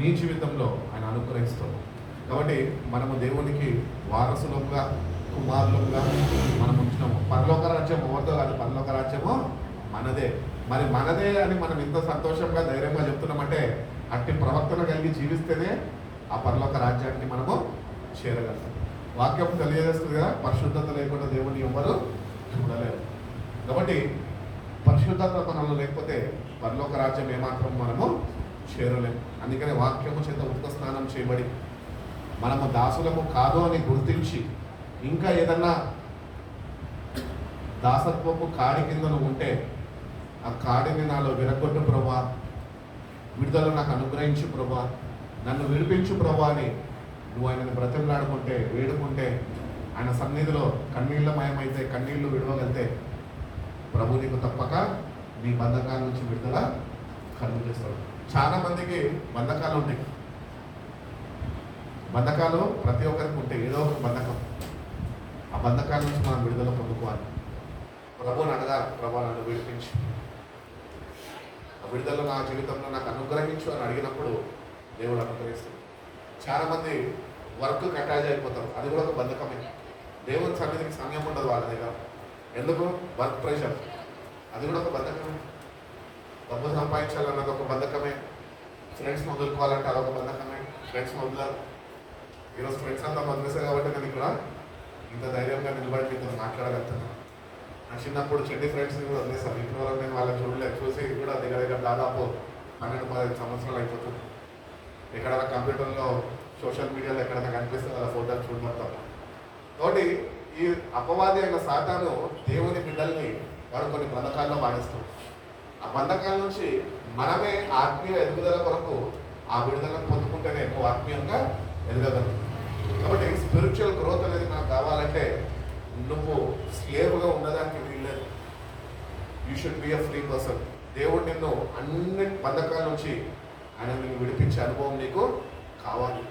S1: నీ జీవితంలో ఆయన అనుగ్రహిస్తాడు. కాబట్టి మనము దేవునికి వారసులంగా, కుమారులంగా మనం ఉంటున్నాము. పరలోక రాజ్యం ఎవరితో కాదు, పరలోక రాజ్యము మనదే. మరి మనదే అని మనం ఇంత సంతోషంగా ధైర్యంగా చెప్తున్నామంటే అట్టి ప్రవర్తన కలిగి జీవిస్తేనే ఆ పరలోక రాజ్యానికి మనము చేరగలం. వాక్యం తెలియజేస్తుంది కదా, పరిశుద్ధత లేకుండా దేవుని ఎవ్వరు చూడలేరు. కాబట్టి పరిశుద్ధత మనలో లేకపోతే పరలోక రాజ్యం ఏమాత్రం మనము చేరలేము. అందుకనే వాక్యము చేత ఉత్త స్నానం చేయబడి మనము దాసులము కాదు అని గుర్తించి, ఇంకా ఏదన్నా దాసత్వపు కాడి కింద నువ్వు ఉంటే ఆ కాడిని నాలో విరగొట్టు ప్రభా, విడుదల నాకు అనుగ్రహించు ప్రభా, నన్ను విడిపించు ప్రభా అని నువ్వు ఆయనని బ్రతిమలాడుకుంటే, వేడుకుంటే, ఆయన సన్నిధిలో కన్నీళ్ళమయమైతే, కన్నీళ్లు విడవగలితే ప్రభు నీకు తప్పక నీ బంధకాల నుంచి విడుదల కలుగు చేస్తాడు. చాలా మందికి బంధకాలు ఉంటాయి. బంధకాలు ప్రతి ఒక్కరికి ఉంటాయి, ఏదో ఒక బంధకం. ఆ బంధకాల నుంచి మనం విడుదల పొందుకోవాలి. ప్రభుని అడగాలి, ప్రభు నన్ను విడిపించు, ఆ విడుదల నా జీవితంలో నాకు అనుగ్రహించు అని అడిగినప్పుడు దేవుడు అనుగ్రహిస్తాడు. చాలామంది వర్క్ అటాచ్ అయిపోతారు, అది కూడా ఒక బంధకమే. దేవుని సన్నిధికి సమయం ఉండదు వాళ్ళ దగ్గర. ఎందుకు? వర్క్ ప్రెషర్, అది కూడా ఒక బంధకమే. డబ్బు సంపాదించాలన్నది ఒక బంధకమే. ఫ్రెండ్స్ని వదులుకోవాలంటే అదొక బంధకమే. ఫ్రెండ్స్ని వదలరు. ఈరోజు ఫ్రెండ్స్ అంతా వదిలేసారు కాబట్టి నేను ఇక్కడ ఇంత ధైర్యంగా నిలబడి మీతో మాట్లాడగలుగుతాను. నా చిన్నప్పుడు చెడ్డి ఫ్రెండ్స్ని కూడా వదిలేసాను. ఇంట్లో వరకు నేను వాళ్ళని చూడలేదు. చూసి కూడా దగ్గర దాదాపు 12-15 సంవత్సరాలు అయిపోతుంది. ఎక్కడైనా కంప్యూటర్లో, సోషల్ మీడియాలో ఎక్కడైనా కనిపిస్తే వాళ్ళ ఫోటోలు చూడబడతాం. కాబట్టి ఈ అపవాది అయిన సాతాను దేవుని బిడ్డల్ని వాడు కొన్ని బంధకాల్లో వాడిస్తాడు. ఆ బంధకాల నుంచి మనమే ఆత్మీయ ఎదుగుదల కొరకు ఆ విడుదలను పొందుకుంటేనే ఎక్కువ ఆత్మీయంగా ఎదగగలం. కాబట్టి స్పిరిచువల్ గ్రోత్ అనేది మనకు కావాలంటే నువ్వు స్లేవ్గా ఉండడానికి వీల్లేదు. You should be a free person. దేవుడు నిన్ను అన్ని బంధకాల నుంచి ఆయన నిన్ను విడిపించే అనుభవం నీకు కావాలి.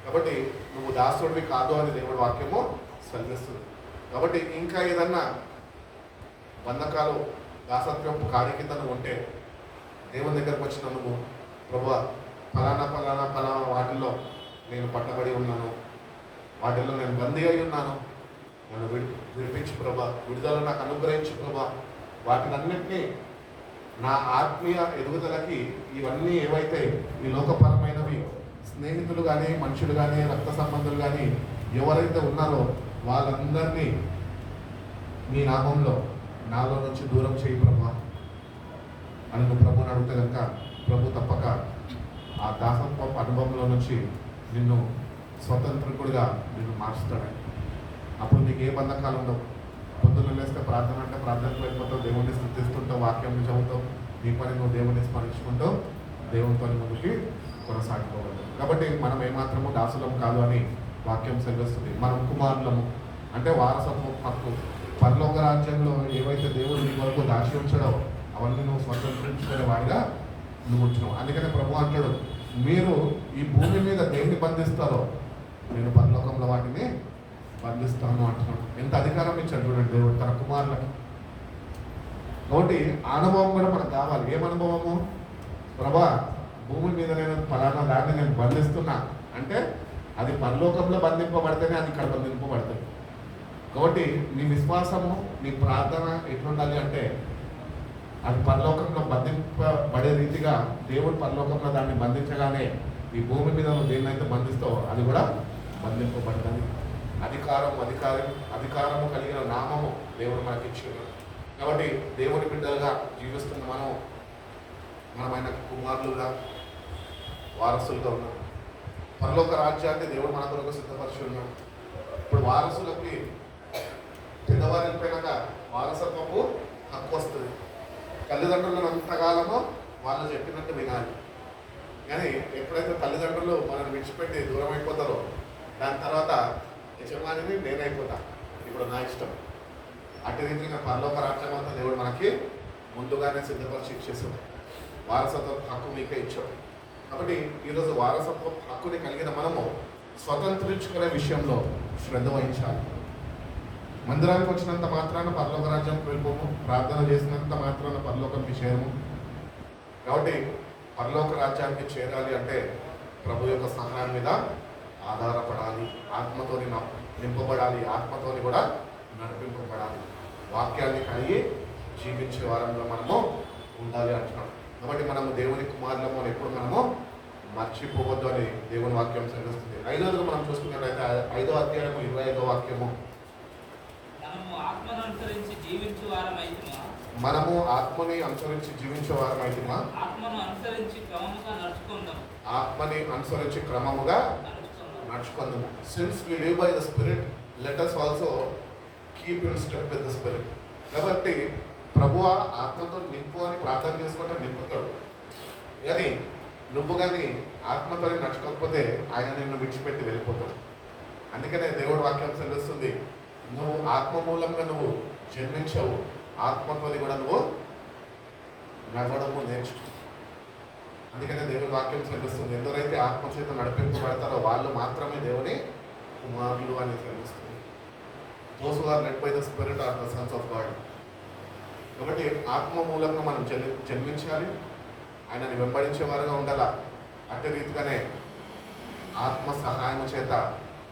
S1: కాబట్టి నువ్వు దాసుడివి కాదు అని దేవుడి వాక్యము సెలవిస్తుంది. కాబట్టి ఇంకా ఏదన్నా బంధకాలు, దాసత్వపు కాడి కింద నువ్వు ఉంటే దేవుని దగ్గరకు వచ్చిన నువ్వు, ప్రభువా ఫలానా వాటిల్లో నేను పట్టబడి ఉన్నాను, వాటిల్లో నేను బందీ అయి ఉన్నాను, నన్ను విడిపించు ప్రభా, విడుదల నాకు అనుగ్రహించు ప్రభా, వాటినన్నింటినీ నా ఆత్మీయ ఎదుగుదలకి ఇవన్నీ ఏవైతే ఈ లోకపరమైనవి స్నేహితులు కానీ, మనుషులు కానీ, రక్త సంబంధులు కానీ ఎవరైతే ఉన్నారో వాళ్ళందరినీ మీ నామంలో నాలో నుంచి దూరం చేయి ప్రభా అని నువ్వు ప్రభుని అడిగితే కనుక ప్రభు తప్పక ఆ దాసత్వ అనుభవంలో నుంచి నిన్ను స్వతంత్రకుడిగా నిన్ను మార్చుతాడు. అప్పుడు నీకు ఏ బంధకాలు ఉండవు. పొద్దున్న లేస్తే ప్రార్థన అంటే ప్రార్థనకు వెళ్ళిపోతావు, దేవుడిని స్థుతిస్తుంటావు, వాక్యం చదువుతావు, నీ పని నువ్వు దేవుడిని స్మరించుకుంటావు, దేవునితో ముందుకి కొనసాగిపోగలవు. కాబట్టి మనం ఏమాత్రము దాసులం కాదు అని వాక్యం సెలవిస్తుంది. మనం కుమారులము అంటే వారసత్వం హక్కు. పరలోక రాజ్యంలో ఏవైతే దేవుడు నీ వరకు దాచి ఉంచడో అవన్నీ నువ్వు స్వతంత్రించుకునే వాడిగా నువ్వు ఉంచినావు. అందుకనే ప్రభు అంటాడు, మీరు ఈ భూమి మీద దేన్ని బంధిస్తారో నేను పరలోకంలో వాటిని బంధిస్తాను అంటున్నాడు. ఎంత అధికారం ఇచ్చాడు చూడండి దేవుడు తన కుమారులకి. కాబట్టి అనుభవం కూడా మనకు కావాలి. ఏం అనుభవము? ప్రభా భూమి మీద నేను ఫలానా దాన్ని నేను బంధిస్తున్నా అంటే అది పరలోకంలో బంధింపబడితేనే అది ఇక్కడ బంధింపబడుతుంది. కాబట్టి నీ విశ్వాసము, నీ ప్రార్థన ఎట్లుండాలి అంటే అది పరలోకంలో బంధింపబడే రీతిగా దేవుడు పరలోకంలో దాన్ని బంధించగానే ఈ భూమి మీద నువ్వు దేన్నైతే బంధిస్తావో అది కూడా బంధింపబడుతుంది. అధికారము కలిగిన నామము దేవుడు మనకి ఇచ్చాడు. కాబట్టి దేవుని బిడ్డలుగా జీవిస్తున్న మనమైన కుమారులుగా, వారసులుగా ఉన్నాం. పరలోక రాజ్యాన్ని దేవుడు మన కొరకు సిద్ధపరిచి ఉన్నాడు. ఇప్పుడు వారసులకి పెద్దవారు వెళ్ళిపోయినాక వారసత్వపు హక్కు వస్తుంది. తల్లిదండ్రులను అంతకాలమో వాళ్ళు చెప్పినట్టు వినాలి. కానీ ఎప్పుడైతే తల్లిదండ్రులు మనల్ని విడిచిపెట్టి దూరం అయిపోతారో దాని తర్వాత యజమానిని నేనైపోతా, ఇప్పుడు నా ఇష్టం. అటు రీతిగా పరలోక రాజ్యం అంతా దేవుడు మనకి ముందుగానే సిద్ధపరిచి ఇచ్చేసాడు. వారసత్వ హక్కు మీకే ఇచ్చాడు. కాబట్టి ఈరోజు వారసత్వ హక్కుని కలిగిన మనము స్వతంత్రించుకునే విషయంలో శ్రద్ధ వహించాలి. మందిరానికి వచ్చినంత మాత్రాన పరలోక రాజ్యానికి వెళ్ళిపోము, ప్రార్థన చేసినంత మాత్రాన పరలోకంకి చేరము. కాబట్టి పరలోక రాజ్యానికి చేరాలి అంటే ప్రభు యొక్క సహాయం మీద ఆధారపడాలి, ఆత్మతోని నింపబడాలి, ఆత్మతోని కూడా నడిపింపబడాలి, వాక్యాన్ని కలిగి జీవించే వారంలో మనము ఉండాలి అంటున్నాం. కాబట్టి మనము దేవుని కుమారులము అని ఎప్పుడు మనము మర్చిపోవద్దు అని దేవుని వాక్యం సెలవిస్తుంది. 5వదిగా మనం చూసుకున్నట్లయితే 5వ అధ్యాయము 25వ వాక్యము,
S2: మనము ఆత్మను అనుసరించి జీవించు వారమైతిమా,
S1: మనము ఆత్మని అనుసరించి జీవించే వారమైతిమా,
S2: ఆత్మను అనుసరించి క్రమముగా నడుచుకుందాం,
S1: ఆత్మని అనుసరించి క్రమముగా నడుచుకుందాము. Since we live by the spirit let us also keep in step with the spirit. కాబట్టి ప్రభువా ఆత్మతో నింపు అని ప్రార్థన చేసుకుంటే నింపుతాడు. కానీ నువ్వు కానీ ఆత్మతో నడుచుకోకపోతే ఆయన నిన్ను విడిచిపెట్టి వెళ్ళిపోతాడు. అందుకనే దేవుడు వాక్యం సెలవిస్తుంది, నువ్వు ఆత్మ మూలంగా నువ్వు జన్మించావు, ఆత్మతో కూడా నువ్వు నడవడము నేర్చుకో. అందుకనే దేవుని వాక్యం సెలవిస్తుంది, ఎవరైతే ఆత్మ చేత నడిపింపబడతారో వాళ్ళు మాత్రమే దేవుని కుమారులు అని సెలవిస్తుంది. Those who are led by the spirit are the sons of God. కాబట్టి ఆత్మ మూలంగా మనం జన్మించాలి, ఆయనని వెంబడించేవారుగా ఉండాల. అట్టి రీతిగానే ఆత్మ సహాయం చేత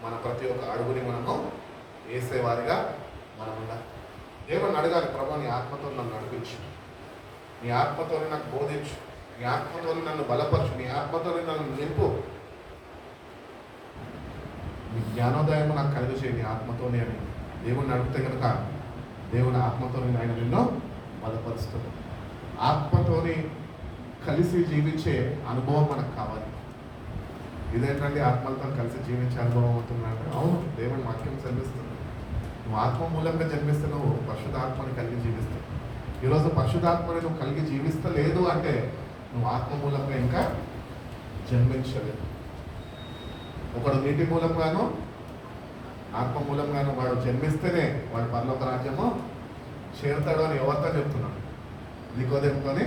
S1: మన ప్రతి ఒక్క అడుగుని మనము వేసేవారిగా మనం ఉండాలి. దేవుని అడగాలి, ప్రభు నీ ఆత్మతో నన్ను నడిపించు, నీ ఆత్మతో నాకు బోధించు, నీ ఆత్మతో నన్ను బలపరచు, నీ ఆత్మతో నన్ను నింపు, నీ జ్ఞానోదయం నాకు కలిగచేయి నీ ఆత్మతోనే అని దేవుని అడిగితే కనుక దేవుని ఆత్మతోని ఆయన నిన్ను బలపరుస్తుంది. ఆత్మతోని కలిసి జీవించే అనుభవం మనకు కావాలి. ఇదేంటండి ఆత్మలతో కలిసి జీవించే అనుభవం అవుతుందంటే, అవును, దేవుని వాక్యం సెలవిస్తుంది. నువ్వు ఆత్మ మూలంగా జన్మిస్తే నువ్వు పరిశుద్ధాత్మని కలిగి జీవిస్తావు. ఈరోజు పరిశుద్ధాత్మని నువ్వు కలిగి జీవిస్తలేదు అంటే నువ్వు ఆత్మ మూలంగా ఇంకా జన్మించలేదు. ఒకడు నీటి మూలంగాను ఆత్మ మూలంగాను వాడు జన్మిస్తేనే వాడు పరలోక రాజ్యము చేరుతాడు అని ఎవరితో చెప్తున్నాడు? నికోదేముతోని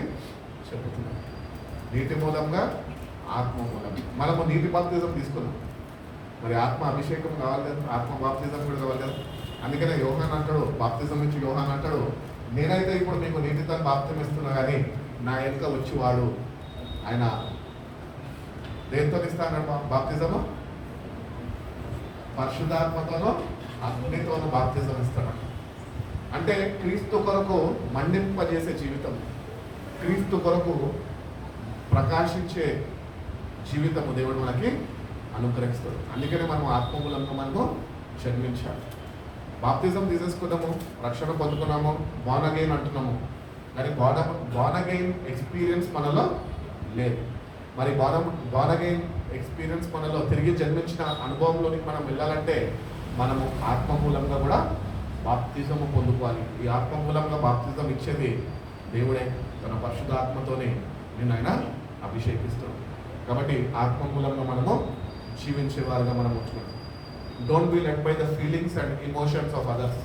S1: చెప్తున్నాడు. నీటి మూలంగా ఆత్మ మూలంగా మనము నీటి బాప్తిజం తీసుకున్నాం, మరి ఆత్మ అభిషేకం కావాలి కదా, ఆత్మ బాప్తిజం కూడా కావాలి కదా. అందుకనే యోహాన్ అంటాడు, బాప్తిజం ఇచ్చి యోహాన్ అంటాడు, నేనైతే ఇప్పుడు మీకు నీటితో బాప్తిజం ఇస్తున్నా కానీ నా వెనుక వచ్చి ఆయన దేంతో ఇస్తా అన్నాడు బాప్తిజము? పరిశుద్ధాత్మతోనూ అగ్నితోనూ బాప్తిజం ఇస్తాడు. అంటే క్రీస్తు కొరకు మండింపజేసే జీవితం, క్రీస్తు కొరకు ప్రకాశించే జీవితము దేవుడు మనకి అనుగ్రహిస్తాడు. అందుకనే మనం ఆత్మమూలంగా మనము జన్మించాలి. బాప్తిజం తీసేసుకున్నాము, రక్షణ పొందుకున్నాము, బార్న్ అగైన్ అంటున్నాము, కానీ బార్న్ అగైన్ ఎక్స్పీరియన్స్ మనలో లేదు. మరి బార్న్ అగైన్ ఎక్స్పీరియన్స్ మనలో తిరిగి జన్మించిన అనుభవంలోనికి మనం వెళ్ళాలంటే మనము ఆత్మమూలంగా కూడా బాప్తిజము పొందుకోవాలి. ఈ ఆత్మమూలంగా బాప్తిజం ఇచ్చేది దేవుడే, తన పరిశుద్ధ ఆత్మతోనే నేను ఆయన అభిషేకిస్తాడు. కాబట్టి ఆత్మమూలంగా మనము జీవించేవారుగా మనం ఉంటున్నాం. Don't be led by the feelings and emotions of others.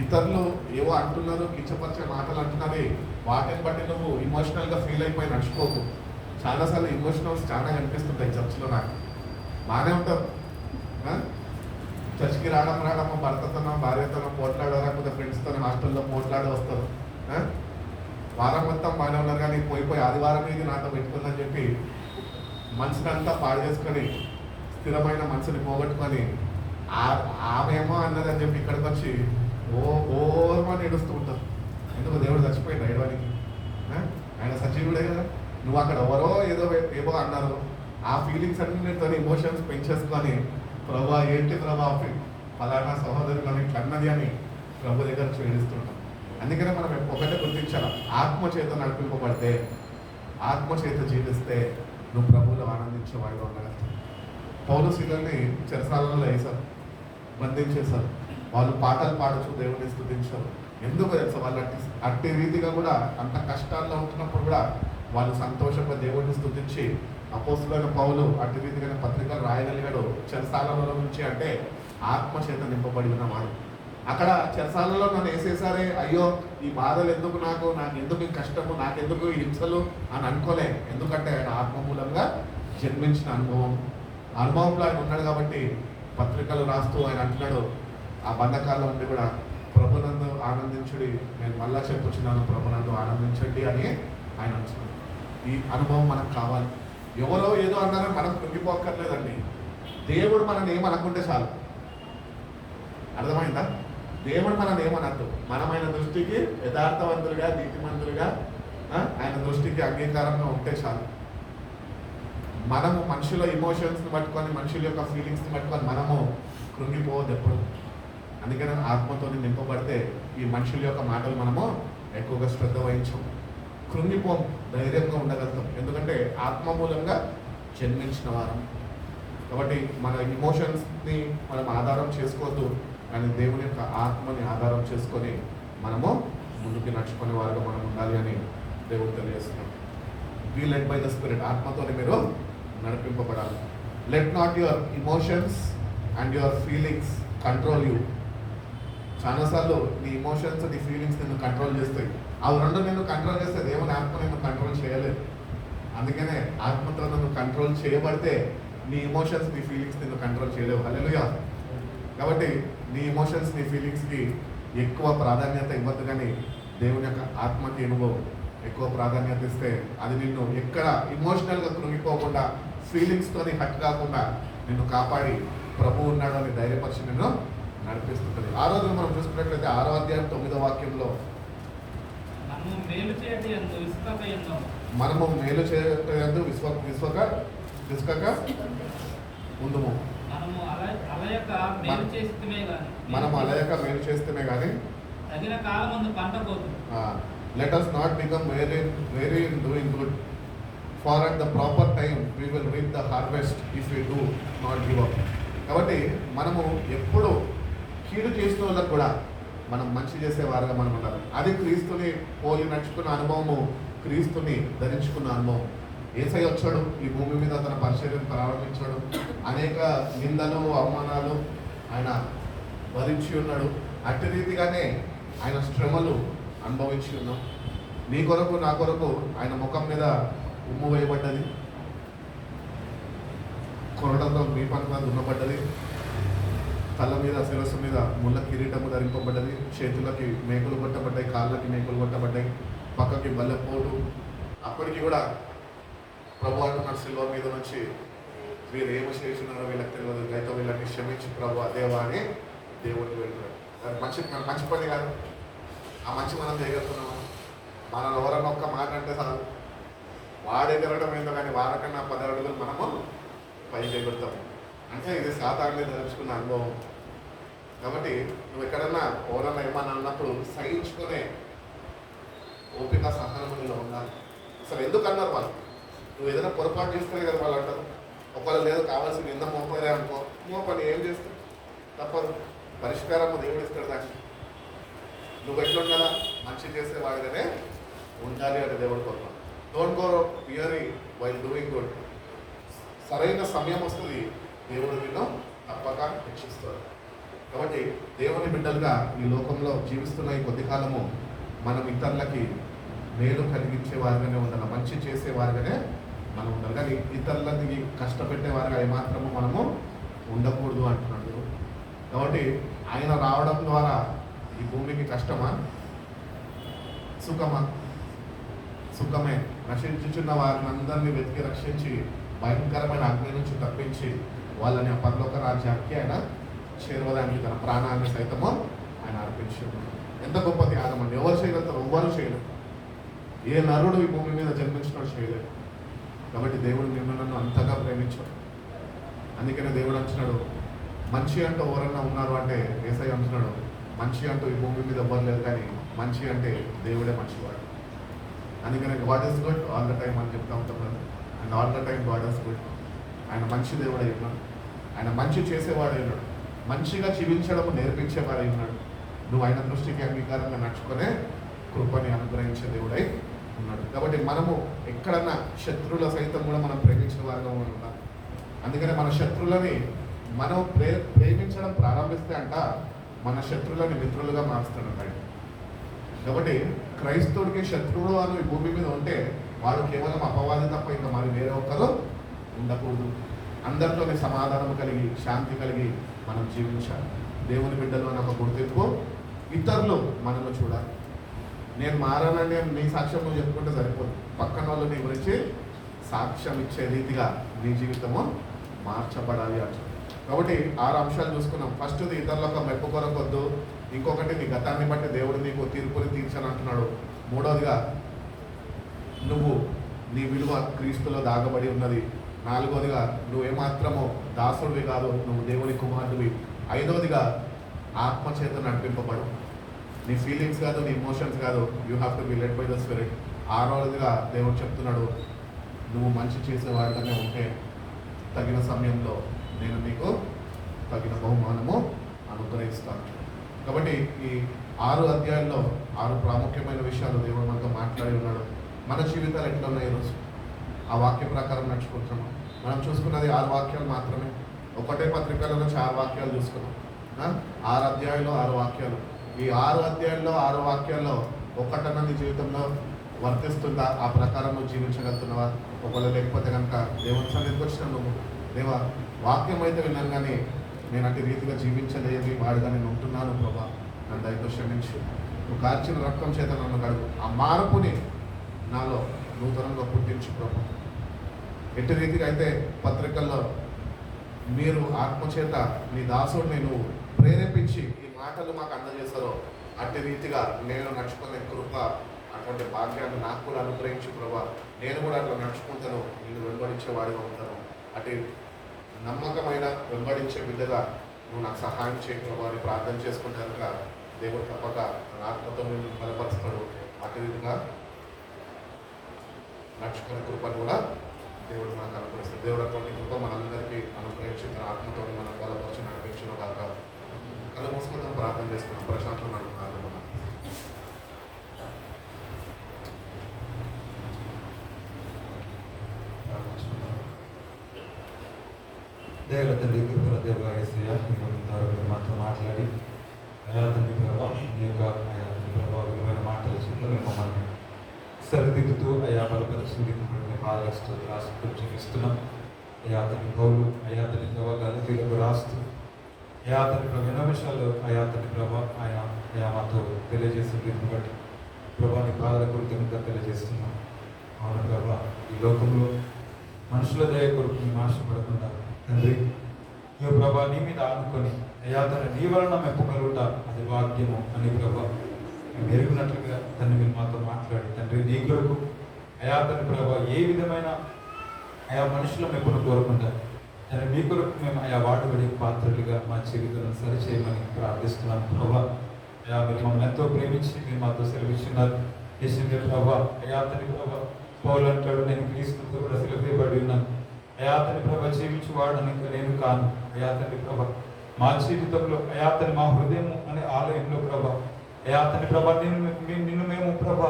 S1: ఇతరులు ఏవో అంటున్నారు, కించపరిచే మాటలు అంటున్నది, వాటిని బట్టి నువ్వు ఇమోషనల్గా ఫీల్ అయిపోయి నడుచుకోకు. చాలాసార్లు ఇమోషనల్స్ చాలా కనిపిస్తుంటాయి చర్చిలో. నాకు బాగానే ఉంటారు, చర్చికి రావడం భర్తతోనో భార్యతోనో పోట్లాడో, లేకపోతే ఫ్రెండ్స్తో హాస్టల్లో పోట్లాడి వస్తారు. వారం మొత్తం బాగానే ఉన్నారు, కానీ పోయిపోయి ఆదివారం ఇది నాతో పెట్టుకుందని చెప్పి మనసునంతా పాడు చేసుకొని స్థిరమైన మనసుని పోగొట్టుకొని ఆమెమో అన్నదని చెప్పి ఇక్కడికి వచ్చి ఓర్మని ఏడుస్తూ ఉంటారు. ఎందుకు? దేవుడు చచ్చిపోయింది ఏడవానికి, ఆయన సజీవుడే కదా. నువ్వు అక్కడ ఎవరో ఏవో అన్నారు, ఆ ఫీలింగ్స్ అన్నిటితో ఇమోషన్స్ పెంచేసుకొని ప్రభా ఏంటి ప్రభా ఫలానా సహోదరు కానీ కన్నది అని ప్రభు దగ్గర చేయిస్తుంటాం. అందుకనే మనం ఒకటే గుర్తించాలి, ఆత్మ చేత నడిపింపబడితే, ఆత్మ చేత జీవిస్తే నువ్వు ప్రభువులో ఆనందించేవాడిగా ఉండగలుగుతావు. పౌలు శీలని చెరసాలలో వేశారు, బంధించేశారు. వాళ్ళు పాటలు పాడుచు దేవుడిని స్తుతించారు. ఎందుకు తెలుసా? వాళ్ళు అట్టి రీతిగా కూడా అంత కష్టాల్లో ఉంటున్నప్పుడు కూడా వాళ్ళు సంతోషంగా దేవుడిని స్తుతించి అపోస్తులైన పౌలు అట్టి రీతిగా పత్రికలు రాయగలిగాడు చెరసాలలో నుంచి. అంటే ఆత్మ చేత నింపబడి ఉన్నవాడు. అక్కడ చెరసాలలో నన్ను వేసేసారే, అయ్యో ఈ బాధలు ఎందుకు, నాకు ఎందుకు ఈ కష్టము, నాకెందుకు ఈ హింసలు అని అనుకోలే. ఎందుకంటే ఆయన ఆత్మమూలంగా జన్మించిన అనుభవంలో ఆయన ఉన్నాడు. కాబట్టి పత్రికలు రాస్తూ ఆయన అంటున్నాడు, ఆ బంధకాల్లో ఉండి కూడా ప్రభునందు ఆనందించుడి, నేను మళ్ళా చెప్పుచున్నాను, ప్రభునందు ఆనందించండి అని ఆయన అంటున్నాడు. ఈ అనుభవం మనకు కావాలి. ఎవరో ఏదో అన్నారని మనం కృంగిపోక్కర్లేదండి. దేవుడు మనల్ని ఏమనుకుంటే చాలు. అర్థమైందా? దేవుడు మనల్ని ఏమనద్దు. మనమైన దృష్టికి యథార్థవంతులుగా, నీతిమంతులుగా, ఆయన దృష్టికి అంగీకారంగా ఉంటే చాలు. మనము మనుషుల ఎమోషన్స్ని పట్టుకొని మనుషుల యొక్క ఫీలింగ్స్ని పట్టుకొని మనము కృంగిపోవద్దు ఎప్పుడు. అందుకని ఆత్మతో నింపబడితే ఈ మనుషుల యొక్క మాటలు మనము ఎక్కువగా శ్రద్ధ వహించం, కృంగిపోం, ధైర్యంగా ఉండగలుగుతాం. ఎందుకంటే ఆత్మ మూలంగా జన్మించిన వారం. కాబట్టి మన ఎమోషన్స్ని మనం ఆధారం చేసుకోవద్దు, కానీ దేవుని యొక్క ఆత్మని ఆధారం చేసుకొని మనము ముందుకు నడుచుకునే వారుగా మనం ఉండాలి అని దేవుడు తెలియజేస్తున్నాం. Be led by the spirit, ఆత్మతోనే మీరు నడిపింపబడాలి. Let not your emotions and your feelings control you. చాలాసార్లు నీ ఇమోషన్స్ నీ ఫీలింగ్స్ నిన్ను కంట్రోల్ చేస్తాయి. అవి రెండు నిన్ను కంట్రోల్ చేస్తే దేవుని ఆత్మ నిన్ను కంట్రోల్ చేయలేదు. అందుకనే ఆత్మతో నిన్ను కంట్రోల్ చేయబడితే నీ ఇమోషన్స్ నీ ఫీలింగ్స్ నిన్ను కంట్రోల్ చేయలేవు. హల్లెలూయా. కాబట్టి నీ ఇమోషన్స్ నీ ఫీలింగ్స్కి ఎక్కువ ప్రాధాన్యత ఇవ్వద్దు, కానీ దేవుని యొక్క ఆత్మకి నువ్వు ఎక్కువ ప్రాధాన్యత ఇస్తే అది నిన్ను ఎక్కడ ఇమోషనల్గా కృంగిపోకుండా ఫీలింగ్స్తోని హట్ కాకుండా నిన్ను కాపాడి ప్రభు ఉన్నాడు అని ధైర్యపరిచి నిన్ను నడిపిస్తుంటుంది. ఆ రోజు మనం చూసుకున్నట్లయితే 6వ అధ్యాయం 9వ వాక్యంలో
S2: మనము మేలు చేయటి యందు విసుకకయుందుము.
S1: మనము మేలు చేయటందు విసుకక ఉందుము.
S2: మనము అలయక మేలు చేస్తమే గాని
S1: మనం అలయక మేలు చేస్తమే కానీ
S2: తగిన కాలమందు పంట పోదు.
S1: let us not become weary in doing good, for at the proper time we will reap the harvest if we do not give up. కాబట్టి మనము ఎప్పుడు కీడు చేసిన వాళ్ళకు కూడా మనం మంచి చేసే వారుగా మనం ఉండాలి. అది క్రీస్తుని పోలి నడుచుకున్న అనుభవము, క్రీస్తుని ధరించుకున్న అనుభవం. యేసయ్య వచ్చాడు ఈ భూమి మీద, తన పరిచర్యను ప్రారంభించాడు. అనేక నిందలు అవమానాలు ఆయన భరించి ఉన్నాడు. అట్టి రీతిగానే ఆయన శ్రమలు అనుభవించి ఉన్నాం. నీ కొరకు నా కొరకు ఆయన ముఖం మీద ఉమ్ము వేయబడ్డది, కొరడంతో మీపంగా దున్నబడ్డది, తల మీద శిరస్సు మీద ముళ్ళ కిరీటము ధరింపబడ్డది, చేతులకి మేకులు కొట్టబడ్డాయి, కాళ్ళకి మేకులు కొట్టబడ్డాయి, పక్కకి బల్లెపోటు. అప్పటికి కూడా ప్రభు అంటున్నాడు శిలువ మీద నుంచి, వీరు ఏమి చేస్తున్నారో వీళ్ళకి తెలియదు, అయితే వీళ్ళని క్షమించి ప్రభు దేవా అని దేవుడికి వెళ్తున్నాడు. మంచి పని కాదు. ఆ మంచి మనం చేయగలుగుతున్నాము. మనం ఎవరన్నా ఒక్క మాట అంటే చాలు, వాడే తిరగడం ఏందో కానీ వారకన్నా 10 అడుగులు మనము పైకి ఎగురుతాం. అంటే ఇది సాధారణ ధరించుకున్న అనుభవం. కాబట్టి నువ్వు ఎక్కడన్నా ఎవరన్నా ఏమన్నా అన్నప్పుడు సహించుకునే ఓపిక సహనంలో ఉండాలి. అసలు ఎందుకు అన్నారు వాళ్ళు? నువ్వు ఏదైనా పొరపాటు చేస్తే కదా వాళ్ళు అంటారు. ఒకవేళ లేదు కావాల్సింది ఎంత మోపరే అనుకో, మోపని ఏం చేస్తావు? తప్పదు, పరిష్కారము దేవుడు ఇస్తాడు. దాన్ని నువ్వు ఎట్లుండాలా? మంచి చేసే వాడిగానే ఉండాలి అంటే దేవుడు కోరుతాం. Don't go weary while doing good. సరైన సమయం వస్తుంది, దేవుడు నిన్ను తప్పక రక్షిస్తాడు. కాబట్టి దేవుని బిడ్డలుగా ఈ లోకంలో జీవిస్తున్న ఈ కొద్ది కాలము మనం ఇతరులకి మేలు కలిగించే వారిగానే ఉండాలి, మంచి చేసే వారిగానే మనం ఉండాలి. కానీ ఇతరులకి కష్టపెట్టే వారిగా ఏమాత్రము మనము ఉండకూడదు అంటున్నాడు. కాబట్టి ఆయన రావడం ద్వారా ఈ భూమికి కష్టమా సుఖమా? సుఖమే. నశించుచున్న వారిని అందరినీ వెతికి రక్షించి భయంకరమైన అగ్ని నుంచి తప్పించి వాళ్ళని ఆ పరలోక రాజ్యానికి ఆయన చేరవడానికి తన ప్రాణాన్ని సైతము ఆయన అర్పించాడు. ఎంత గొప్ప త్యాగం అండి! ఎవరు చేయగలుగుతారు? ఎవ్వరు చేయలేరు. ఏ నరుడు ఈ భూమి మీద జన్మించినాడు చేయలేడు. కాబట్టి దేవుడు నిన్ను నన్ను అంతగా ప్రేమించాడు. అందుకనే దేవుడు అంటున్నాడు, మంచి అంటూ ఎవరన్నా ఉన్నారు అంటే యేసయ్య అంటున్నాడు, మంచి అంటూ ఈ భూమి మీద ఎవ్వరు లేదు, కానీ మంచి అంటే దేవుడే మంచివాడు. అందుకనే God is good all the time అని చెప్తా ఉంటాం కదా. And all the time God is good. ఆయన మంచి దేవుడు అయి ఉన్నాడు. ఆయన మంచి చేసేవాడై ఉన్నాడు. మంచిగా జీవించడం నేర్పించేవాడై ఉన్నాడు. నువ్వు ఆయన దృష్టికి అంగీకారంగా నడుచుకునే కృపని అనుగ్రహించే దేవుడై ఉన్నాడు. కాబట్టి మనము ఎక్కడన్నా శత్రువుల సైతం కూడా మనం ప్రేమించిన వారిగా ఉంటాం. అందుకనే మన శత్రువులని మనం ప్రేమించడం ప్రారంభిస్తే అంట మన శత్రువులని మిత్రులుగా మారుస్తాడు. కాబట్టి క్రైస్తవుడికి శత్రువుడు వాళ్ళు ఈ భూమి మీద ఉంటే వాడు కేవలం అపవాది తప్ప ఇంకా మరి వేరే ఒక్కరు ఉండకూడదు. అందరితోనే సమాధానం కలిగి శాంతి కలిగి మనం జీవించాలి. దేవుని బిడ్డలు అని ఒక గుర్తింపు ఇతరులు మనల్ని చూడాలి. నేను మారానని నీ సాక్ష్యం నువ్వు చెప్పుకుంటే సరిపోదు. పక్కన వాళ్ళు నీ గురించి సాక్ష్యం ఇచ్చే రీతిగా నీ జీవితము మార్చబడాలి అంట. కాబట్టి 6 అంశాలు చూసుకున్నాం. ఫస్ట్ది ఇతరులకు మెప్పు కొరకొద్దు. ఇంకొకటి నీ గతాన్ని బట్టి దేవుడు నీకు తీర్పుని తీర్చని అంటున్నాడు. మూడవదిగా నువ్వు నీ విలువ క్రీస్తులో దాగబడి ఉన్నది. 4వదిగా నువ్వేమాత్రమో దాసుడివి కాదు, నువ్వు దేవుని కుమారుడివి. 5వదిగా ఆత్మచేత నడిపింపబడు. నీ ఫీలింగ్స్ కాదు, నీ ఇమోషన్స్ కాదు, you have to be led by the spirit. 6వదిగా దేవుడు చెప్తున్నాడు, నువ్వు మంచి చేసేవాడిగానే ఉంటే తగిన సమయంలో నేను నీకు తగిన బహుమానము అనుగ్రహిస్తాను. కాబట్టి ఈ 6 అధ్యాయాల్లో 6 ప్రాముఖ్యమైన విషయాలు దేవుడు మనతో మాట్లాడి ఉన్నాడు. మన జీవితాలు ఎట్లా ఉన్నాయి ఈరోజు? ఆ వాక్య ప్రకారం నడుచుకుంటున్నాం. మనం చూసుకున్నది 6 వాక్యాలు మాత్రమే. ఒకటే పత్రికల నుంచి 6 వాక్యాలు చూసుకున్నాం. 6 అధ్యాయులు 6 వాక్యాలు. ఈ 6 అధ్యాయుల్లో 6 వాక్యాల్లో ఒక్కటన్నా నీ జీవితంలో వర్తిస్తుందా? ఆ ప్రకారం నువ్వు జీవించగలుగుతున్నావా? ఒకవేళ లేకపోతే కనుక దేవుని సన్నిధికి వచ్చిన నువ్వు, దేవా వాక్యం అయితే విన్నాను కానీ నేను అటు రీతిగా జీవించలేని వాడుగా నేను ఉంటున్నాను ప్రభా, నన్ను దయతో క్షమించు. నువ్వు కార్చిన రక్తం చేత నన్ను కడుగు. ఆ మార్పుని నాలో నూతనంగా పుట్టించు ప్రభా. ఎటు రీతిగా అయితే పత్రికల్లో మీరు ఆత్మచేత నీ దాసుడిని నువ్వు ప్రేరేపించి ఈ మాటలు మాకు అందజేస్తారో అట్టి రీతిగా నేను నడుచుకునే కృప, అటువంటి భాగ్యాన్ని నాకు కూడా అనుగ్రహించు ప్రభా. నేను కూడా అట్లా నడుచుకుంటాను, నేను వెంబడించే వాడిగా ఉంటాను. అటు నమ్మకమైన వెంబడించే బిడ్డగా నువ్వు నాకు సహాయం చేయ ప్రభా అని ప్రార్థన చేసుకుంటే కనుక దేవుడు తప్పక తన ఆత్మతో నేను బలపరుస్తాడు. అటు రీతిగా నడుచుకునే కృపను కూడా దేవుడు మనకు అనుగ్రహిస్తాడు. దేవుడు అటువంటి కృప మనందరికీ అనుగ్రహించి తన ఆత్మతో మనం బలపరిచి నడిపించిన కాక కళ్ళు మూసుకుందాం, ప్రార్థన చేసుకున్నాం. ప్రశాంతం నడుపుతున్నాను.
S3: దేవుల తండ్రి కృపల దేవ యేసయ్య, మీరు మాతో మాట్లాడి అయా తండ్రి ప్రభావ మీ యొక్క అయా తండ్రి ప్రభావ విలువైన మాటల చేతులు మమ్మల్ని సరిదిద్దుతూ అయా బలపరిచింది రాస్తూ చూపిస్తున్నాం. అయా తండ్రి పౌలు అయా తండ్రి ప్రభావ గలతీయులకు రాస్తూ అయా తండ్రి ప్రభావ ఎన్నో విషయాలు అయా తండ్రి ప్రభావ అయా మాతో తెలియజేసిన దీన్ని బట్టి ప్రభావ నీ పాదాల కృతజ్ఞత తెలియజేస్తున్నాం. అవును ప్రభావ, ఈ లోకంలో మనుషుల దయ కొరకు మేము ఆశపడకుండా తండ్రి ఈ ప్రభా నీ మీద ఆనుకొని అయా తండ్రి నీ వలన మెప్పగలుగుతా అది భాగ్యము అని ప్రభా మేము ఎరుగునట్లుగా తండ్రి మీరు మాతో మాట్లాడి తండ్రి నీ కొరకు అయా తండ్రి ప్రభా ఏ విధమైన అయా మనుషుల మెప్పును కోరకుండా తండ్రి మీ కొరకు మేము అయా వాడుబడి పాత్రలుగా మా జీవితాలను సరిచేయమని ప్రార్థిస్తున్నాం ప్రభా. అయా మీరు మమ్మల్ని ఎంతో ప్రేమించి మీరు మాతో సెలవిస్తున్నారు. నిజంగా ప్రభా అయా తండ్రి ప్రభా పౌలు అంటాడు, నేను క్రీస్తుతో కూడా సిలువబడి ఉన్నాను. అయా తండ్రి ప్రభా జీవించువాడని నేను కాను. అయా తండ్రి ప్రభా మా జీవితంలో అయా తండ్రి మా హృదయము అనే ఆలయంలో ప్రభా అయా తండ్రి ప్రభా నిన్ను మేము ప్రభా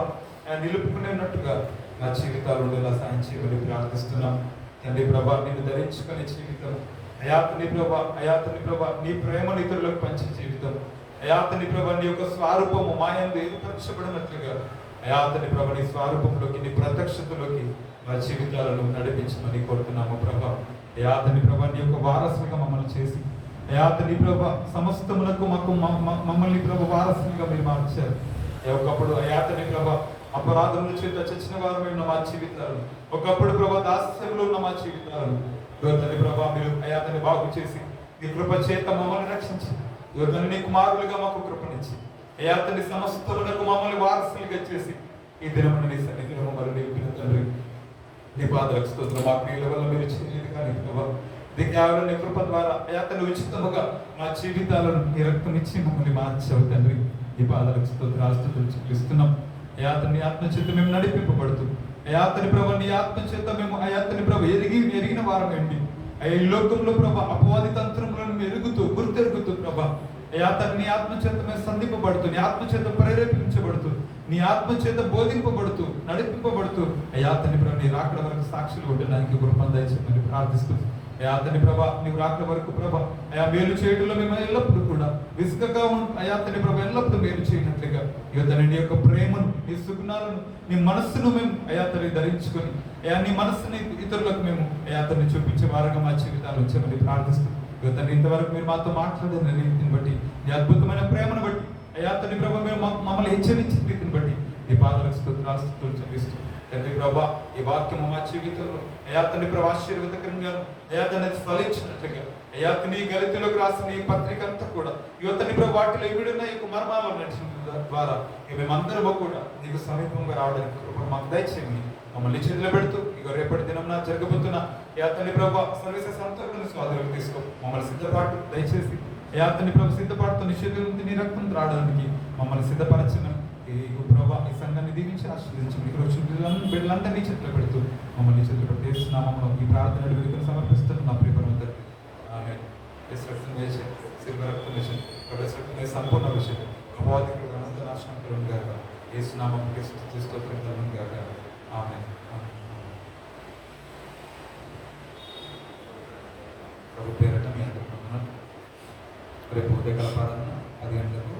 S3: నిలుపుకునేటట్టుగా మా జీవితాలు ఉండేలా సాయం చేయమని ప్రార్థిస్తున్నాం. తండ్రి ప్రభా నిన్ను ధరించుకునే జీవితం అయా తండ్రి ప్రభా నీ ప్రేమను ఇతరులకు పంచే జీవితం అయా తండ్రి ప్రభా నీ యొక్క స్వరూపము మాయందు ఏర్పరచబడినట్లుగా అయా తండ్రి ప్రభా నీ స్వరూపంలోకి నీ ప్రత్యక్షతలోకి మా జీవితాలను నడిపించమని కోరుతున్నాము ప్రభా. అయా తండ్రి ప్రభా నీ యొక్క వారసులుగా మమ్మల్ని చేసి అయా తండ్రి ప్రభా సమస్తములకు మమ్మల్ని ప్రభా వారసులుగా మీరు మార్చారు. ఒకప్పుడు అయా తండ్రి ప్రభా అపరాధముల చేత చచ్చిన వారమై ఉన్న మా జీవితాలను, ఒకప్పుడు ప్రభా దాస్యంలో ఉన్న మా జీవితాలను తండ్రి ప్రభా మీరు అయా తండ్రి బాగు చేసి నీ కృప చేత మమ్మల్ని రక్షించి తండ్రి నీ కుమారులుగా మాకు కృపనిచ్చి అయా తండ్రి సమస్తములకు మమ్మల్ని వారసులుగా చేసి ఈ దినమున నీ సన్నిధిలో మమ్మల్ని నిలిపిన తండ్రి నీ పాదాలకు స్తోత్రం. మా క్రియల వల్ల మీరు చేయలేదు కానీ ప్రభా కేవలం నీ కృప ద్వారా అయా తండ్రి ఉచితముగా మా జీవితాలను నీ రక్తం ఇచ్చి మమ్మల్ని మార్చావు తండ్రి. నీ పాదాలకు స్తోత్రాస్తుతులు చెల్లిస్తున్నాం. అయా తండ్రి ఆత్మచేత మేము నడిపింపబడుతూ అయా తండ్రి ప్రభా నీ ఆత్మచేత మేము అయా తండ్రి ప్రభా ఎరిగిన వారం ఏంటి అయ్యా ఈ లోకంలో ప్రభా అపవాది తంత్రములను ఎరుగుతూ గుర్తెరుగుతూ ప్రభా అయా తండ్రి నీ ఆత్మచేత మేము సంధింపబడుతూ నీ ఆత్మచేత ప్రేరేపించబడుతూ నీ ఆత్మచేత బోధింపబడుతూ నడిపింపబడుతూ అయా తండ్రి ప్రభా నీ రాకడ వరకు సాక్షులు ఉండడానికి కృపను దయచేయమని ప్రార్థిస్తూ అయా తండ్రి ప్రభా నీవు రాకడ వరకు ప్రభా అయా మేలు చేయడంలో మేము ఎల్లప్పుడూ కూడా విసుగగా అయా తండ్రి ప్రభా ఎల్లప్పుడూ మేలు చేయనట్లుగా ఇక తండ్రి నీ యొక్క ప్రేమను నీ సుగుణాలను నీ మనస్సును మేము అయా తండ్రి ధరించుకొని అయా నీ మనస్సుని ఇతరులకు మేము అయా తండ్రి చూపించే వారంగా మా జీవితాలు వచ్చామని ప్రార్థిస్తూ ఇక తండ్రి ఇంతవరకు మీరు మాతో మాట్లాడిన రీతిని బట్టి నీ అద్భుతమైన ప్రేమను బట్టి అయా తండ్రి ప్రభా మేము మమ్మల్ని హెచ్చరించిన రీతిని బట్టి నీ పాదాలకు స్తోత్రాలు చెల్లిస్తూ తండ్రి ప్రభా ఈ వాక్యం మా జీవితంలో అయా తండ్రి ప్రభా ఆశీర్వాదకరంగా అయా తండ్రి ఫలించినట్లుగా అయా నీ గలితులకు రాసిన ఈ పత్రిక అంతా కూడా తండ్రి ప్రభా వాటిలో ఇవిడున్న ఈ మర్మాలను నడిచిన ద్వారా మేమందరము కూడా నీకు సమీపంగా రావడానికి కృప మాకు దయచేయమని మమ్మల్ని చేతిలో పెడుతూ ఇక రేపటి దినం జరగబోతున్న యా తండ్రి ప్రభు సర్వీసెస్ అంతా స్వాధీనం తీసుకో మమ్మల్ని సిద్ధపాటు దయచేసి యా తండ్రి ప్రభు సిద్ధపాటుతో నిషేధం నీ రక్తం రావడానికి మమ్మల్ని సిద్ధపరచిన ఈ ప్రభు ఈ సంఘాన్ని దీవించి ఆశీర్వదించి మీకు బిడ్డలందరినీ చేతిలో పెడుతూ మమ్మల్ని చేతిలో పెట్టి వేస్తున్నామమ్మను ఈ ప్రార్థన వేడుకను సమర్పిస్తున్న నా ప్రియపరమందరూ ఆమె సంపూర్ణ విషయం భౌతిక అనంత నాశనం కలుగును గాక యేసునామముకే స్తుతి స్తోత్రం కలుగును గాక ఆమేన్. ప్రభు పేరట మీ అందరికీ వందనాలు. రేపు ఉదయకాల ప్రార్థన 10 గంటలకు